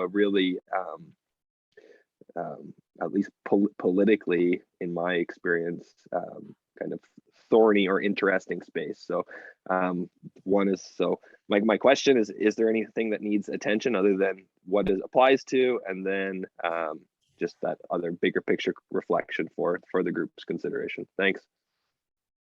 really at least politically, in my experience, kind of thorny or interesting space. So my question is there anything that needs attention other than what it applies to, and then just that other bigger picture reflection for the group's consideration? Thanks.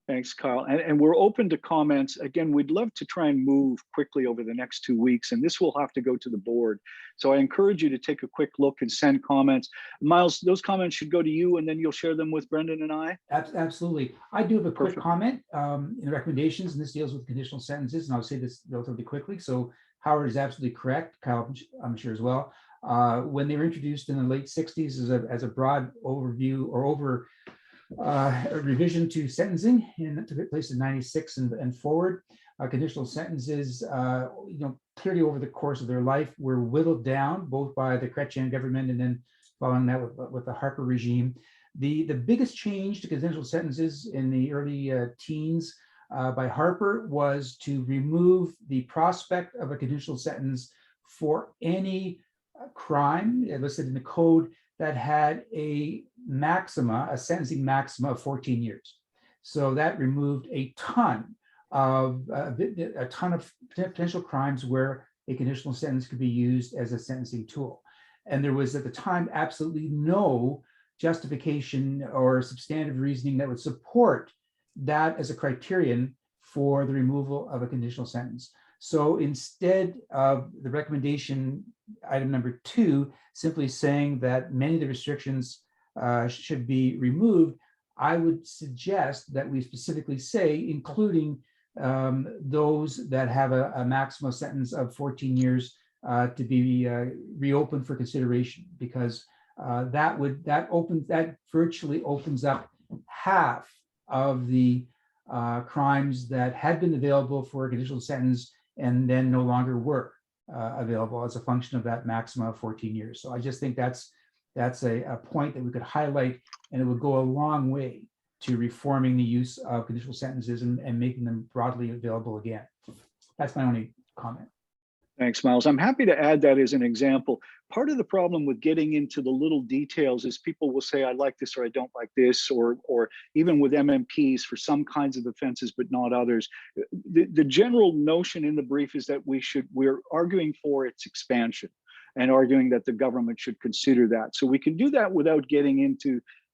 Thanks, Kyle. And we're open to comments. Again, we'd love to try and move quickly over the next 2 weeks, and this will have to go to the board. So I encourage you to take a quick look and send comments. Miles, those comments should go to you, and then you'll share them with Brendan and I. Absolutely. I do have a quick Perfect. comment in the recommendations, and this deals with conditional sentences, and I'll say this relatively quickly. So Howard is absolutely correct. Kyle, I'm sure as well. When they were introduced in the late 60s as a broad overview or a revision to sentencing, and that took place in 96 and forward. Conditional sentences, clearly over the course of their life were whittled down, both by the Chrétien government and then following that with the Harper regime. The biggest change to conditional sentences in the early teens by Harper was to remove the prospect of a conditional sentence for any crime listed in the code that had a sentencing maxima of 14 years. So that removed a ton of potential crimes where a conditional sentence could be used as a sentencing tool. And there was at the time absolutely no justification or substantive reasoning that would support that as a criterion for the removal of a conditional sentence. So instead of the recommendation, item number 2, simply saying that many of the restrictions should be removed, I would suggest that we specifically say, including those that have a maximum sentence of 14 years to be reopened for consideration, because that virtually opens up half of the crimes that had been available for a conditional sentence and then no longer were available as a function of that maximum of 14 years. So I just think that's that's a point that we could highlight, and it would go a long way to reforming the use of conditional sentences and making them broadly available again. That's my only comment. Thanks, Miles. I'm happy to add that as an example. Part of the problem with getting into the little details is people will say, I like this or I don't like this, or even with MMPs for some kinds of offenses, but not others. The general notion in the brief is that we're arguing for its expansion and arguing that the government should consider that. So we can do that without getting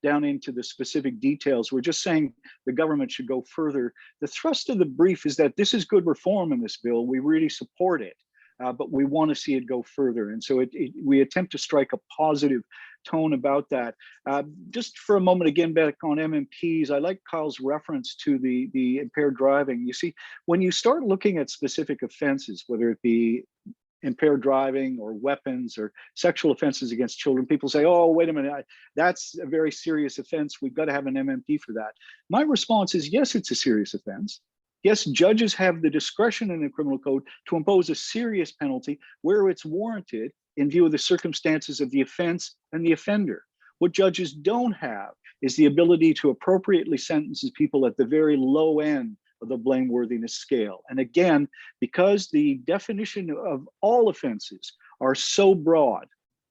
down into the specific details. We're just saying the government should go further. The thrust of the brief is that this is good reform in this bill. We really support it. But we want to see it go further. And so we attempt to strike a positive tone about that. Just for a moment, again, back on MMPs, I like Kyle's reference to the impaired driving. You see, when you start looking at specific offenses, whether it be impaired driving or weapons or sexual offenses against children, people say, oh, wait a minute, that's a very serious offense. We've got to have an MMP for that. My response is, yes, it's a serious offense. Yes, judges have the discretion in the criminal code to impose a serious penalty where it's warranted in view of the circumstances of the offense and the offender. What judges don't have is the ability to appropriately sentence people at the very low end of the blameworthiness scale. And again, because the definition of all offenses are so broad,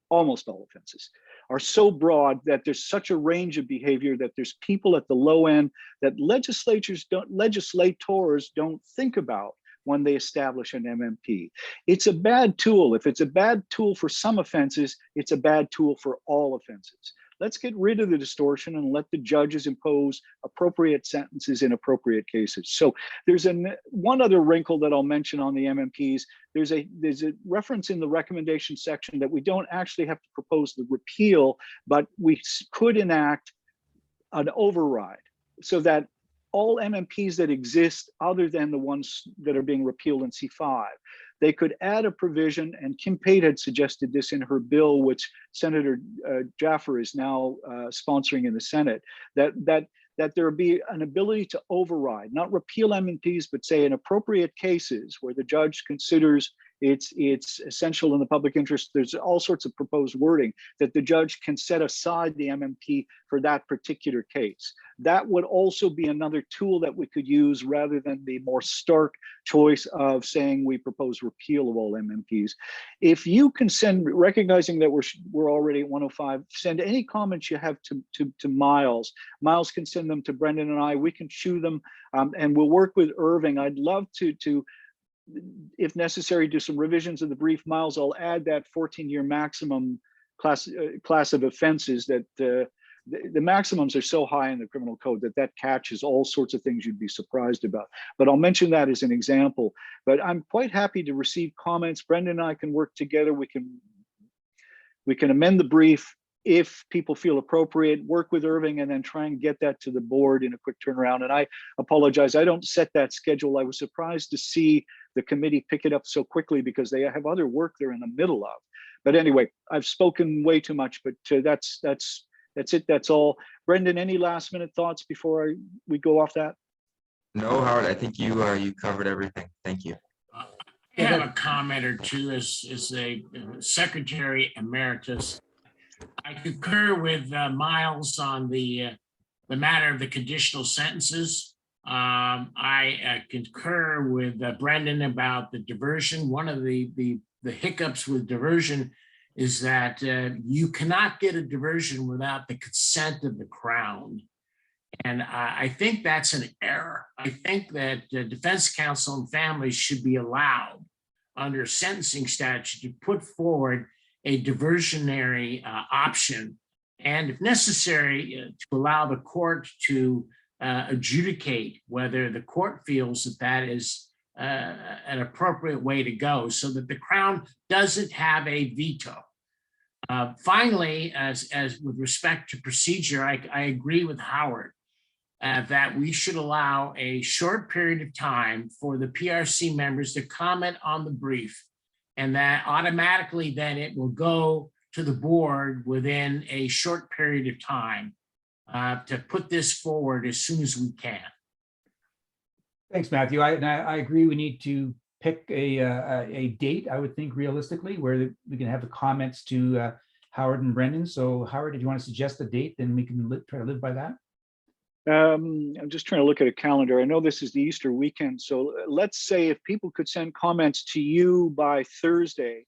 almost all offenses, are so broad that there's such a range of behavior that there's people at the low end that legislators don't think about when they establish an MMP. It's a bad tool. If it's a bad tool for some offenses, it's a bad tool for all offenses. Let's get rid of the distortion and let the judges impose appropriate sentences in appropriate cases. So there's one other wrinkle that I'll mention on the MMPs. There's a reference in the recommendation section that we don't actually have to propose the repeal, but we could enact an override so that all MMPs that exist other than the ones that are being repealed in C5, they could add a provision, and Kim Pate had suggested this in her bill, which Senator Jaffer is now sponsoring in the Senate, that there would be an ability to override, not repeal MMPs, but say in appropriate cases where the judge considers it's essential in the public interest. There's all sorts of proposed wording that the judge can set aside the MMP for that particular case. That would also be another tool that we could use rather than the more stark choice of saying we propose repeal of all MMPs. If you can send, recognizing that we're already at 1:05, send any comments you have to Miles. Miles can send them to Brendan and I. We can chew them, and we'll work with Irving. I'd love to if necessary, do some revisions of the brief. Miles, I'll add that 14-year maximum class of offenses that the maximums are so high in the criminal code that catches all sorts of things you'd be surprised about. But I'll mention that as an example. But I'm quite happy to receive comments. Brendan and I can work together. We can amend the brief if people feel appropriate, work with Irving, and then try and get that to the board in a quick turnaround. And I apologize, I don't set that schedule. I was surprised to see the committee pick it up so quickly because they have other work they're in the middle of. But anyway, I've spoken way too much, but that's it, that's all. Brendan, any last minute thoughts before we go off that? No, Howard, I think you covered everything. Thank you. I have a comment or two as a Secretary Emeritus. I concur with Miles on the matter of the conditional sentences. I concur with Brendan about the diversion. One of the hiccups with diversion is that you cannot get a diversion without the consent of the Crown. And I think that's an error. I think that defense counsel and families should be allowed under sentencing statute to put forward a diversionary option, and if necessary, to allow the court to adjudicate whether the court feels that is an appropriate way to go, so that the Crown doesn't have a veto. Finally, as with respect to procedure, I agree with Howard that we should allow a short period of time for the PRC members to comment on the brief, and that automatically then it will go to the board within a short period of time to put this forward as soon as we can. Thanks, Matthew. I agree. We need to pick a date, I would think realistically, where we can have the comments to Howard and Brendan. So Howard, if you want to suggest a date, then we can try to live by that. I'm just trying to look at a calendar. I know this is the Easter weekend, so let's say if people could send comments to you by Thursday.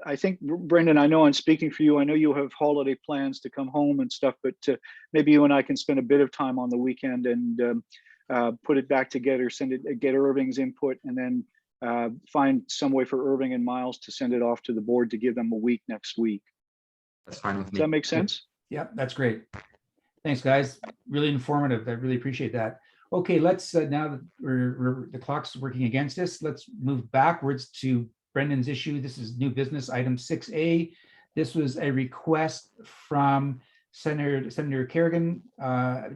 I think, Brendan, I know I'm speaking for you. I know you have holiday plans to come home and stuff, but maybe you and I can spend a bit of time on the weekend and put it back together, get Irving's input, and then find some way for Irving and Miles to send it off to the board to give them a week next week. That's fine with me. Does that make sense? Yeah, that's great. Thanks, guys. Really informative. I really appreciate that. Okay, let's now that the clock's working against us, let's move backwards to Brendan's issue. This is new business item 6A. This was a request from Senator Kerrigan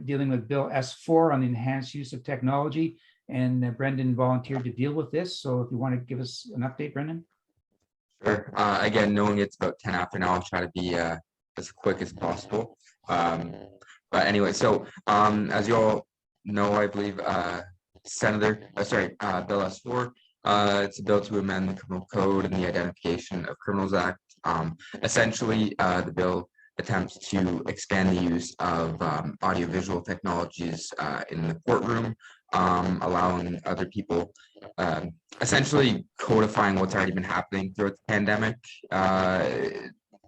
dealing with Bill S4 on the enhanced use of technology. And Brendan volunteered to deal with this. So if you want to give us an update, Brendan. Sure. Again, knowing it's about 10 after now, I'll try to be as quick as possible. But anyway, so as you all know, I believe Bill S4, it's a bill to amend the criminal code and the Identification of Criminals Act. Essentially, the bill attempts to expand the use of audiovisual technologies in the courtroom, allowing other people, essentially codifying what's already been happening throughout the pandemic,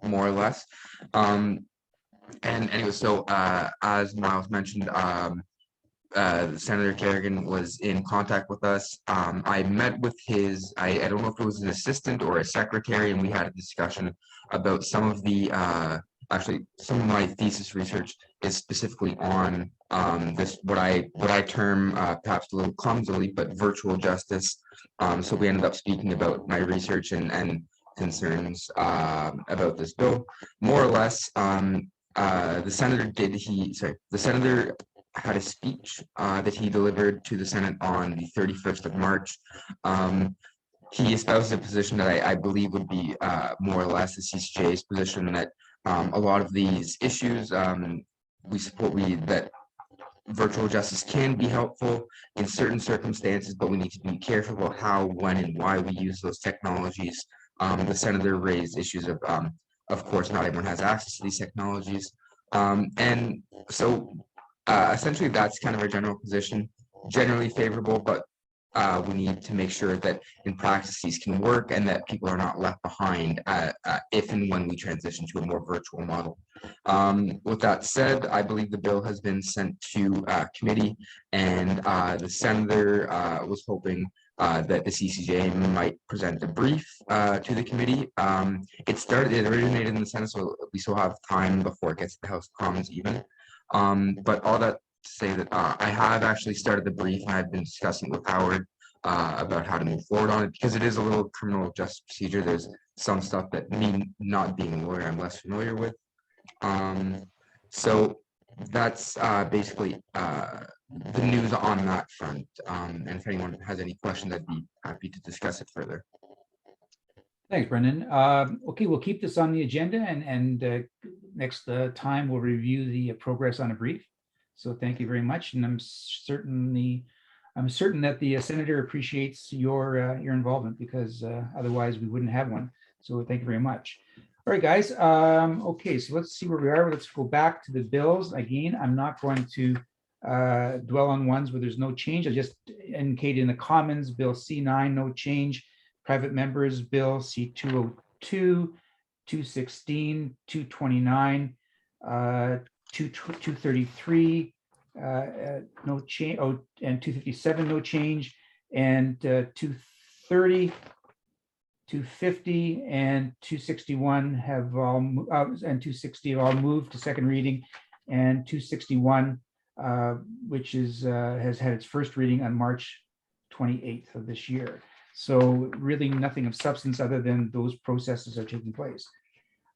more or less. And anyway, so as Miles mentioned, Senator Kerrigan was in contact with us. I met with I don't know if it was an assistant or a secretary, and we had a discussion about some of the, actually some of my thesis research is specifically on this, what I term perhaps a little clumsily, but virtual justice. So we ended up speaking about my research and concerns about this bill. More or less, the senator had a speech that he delivered to the Senate on the 31st of March. He espoused a position that I believe would be more or less the CCJ's position, that a lot of these issues that virtual justice can be helpful in certain circumstances, but we need to be careful about how, when, and why we use those technologies. The senator raised issues of course, not everyone has access to these technologies. And so essentially that's kind of our general position, generally favorable, but we need to make sure that in practice these can work and that people are not left behind if and when we transition to a more virtual model. With that said, I believe the bill has been sent to committee, and the senator was hoping that the CCJ might present a brief to the committee. It originated in the Senate, so we still have time before it gets to the House of Commons even. But all that to say that I have actually started the brief, and I've been discussing with Howard about how to move forward on it, because it is a little criminal justice procedure. There's some stuff that me not being a lawyer, I'm less familiar with. So that's basically the news on that front. And if anyone has any questions, I'd be happy to discuss it further. Thanks, Brendan. Okay, we'll keep this on the agenda, and next time we'll review the progress on a brief. So thank you very much, and I'm certain that the senator appreciates your involvement, because otherwise we wouldn't have one. So thank you very much. All right, guys. Okay, so let's see where we are. Let's go back to the bills again. I'm not going to dwell on ones where there's no change. I just indicated in the Commons, Bill C9, no change. Private members, Bill C202, 216, 229, 233, no change. Oh, and 257, no change, and 230, 250, and 261 have all and 260 have all moved to second reading, and 261, which is has had its first reading on March 28th of this year. So really nothing of substance other than those processes are taking place.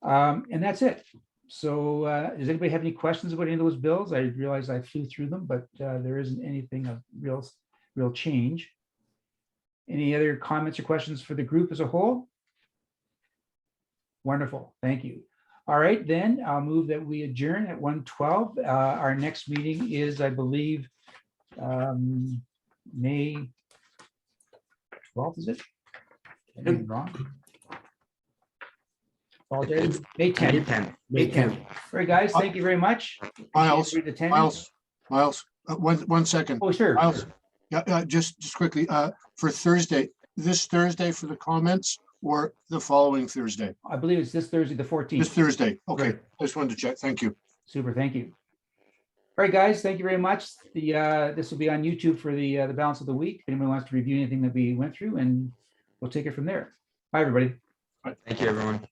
And that's it. So does anybody have any questions about any of those bills? I realize I flew through them, but there isn't anything of real change. Any other comments or questions for the group as a whole? Wonderful, thank you. All right, then I'll move that we adjourn at 1:12. Our next meeting is, I believe, May 12th, is it? I may be wrong. Apologize. May 10th. 10th. May 10th. All right, guys, thank you very much. Miles, Appreciate your attendance. Miles, one second. Oh, sure. Miles, yeah, just quickly, for Thursday, this Thursday for the comments or the following Thursday? I believe it's this Thursday, the This 14th. Thursday. Okay, Right. just wanted to check. Thank you. Super, thank you. All right, guys, thank you very much. This will be on YouTube for the balance of the week. If anyone wants to review anything that we went through, and we'll take it from there. Bye, everybody. Thank you, everyone.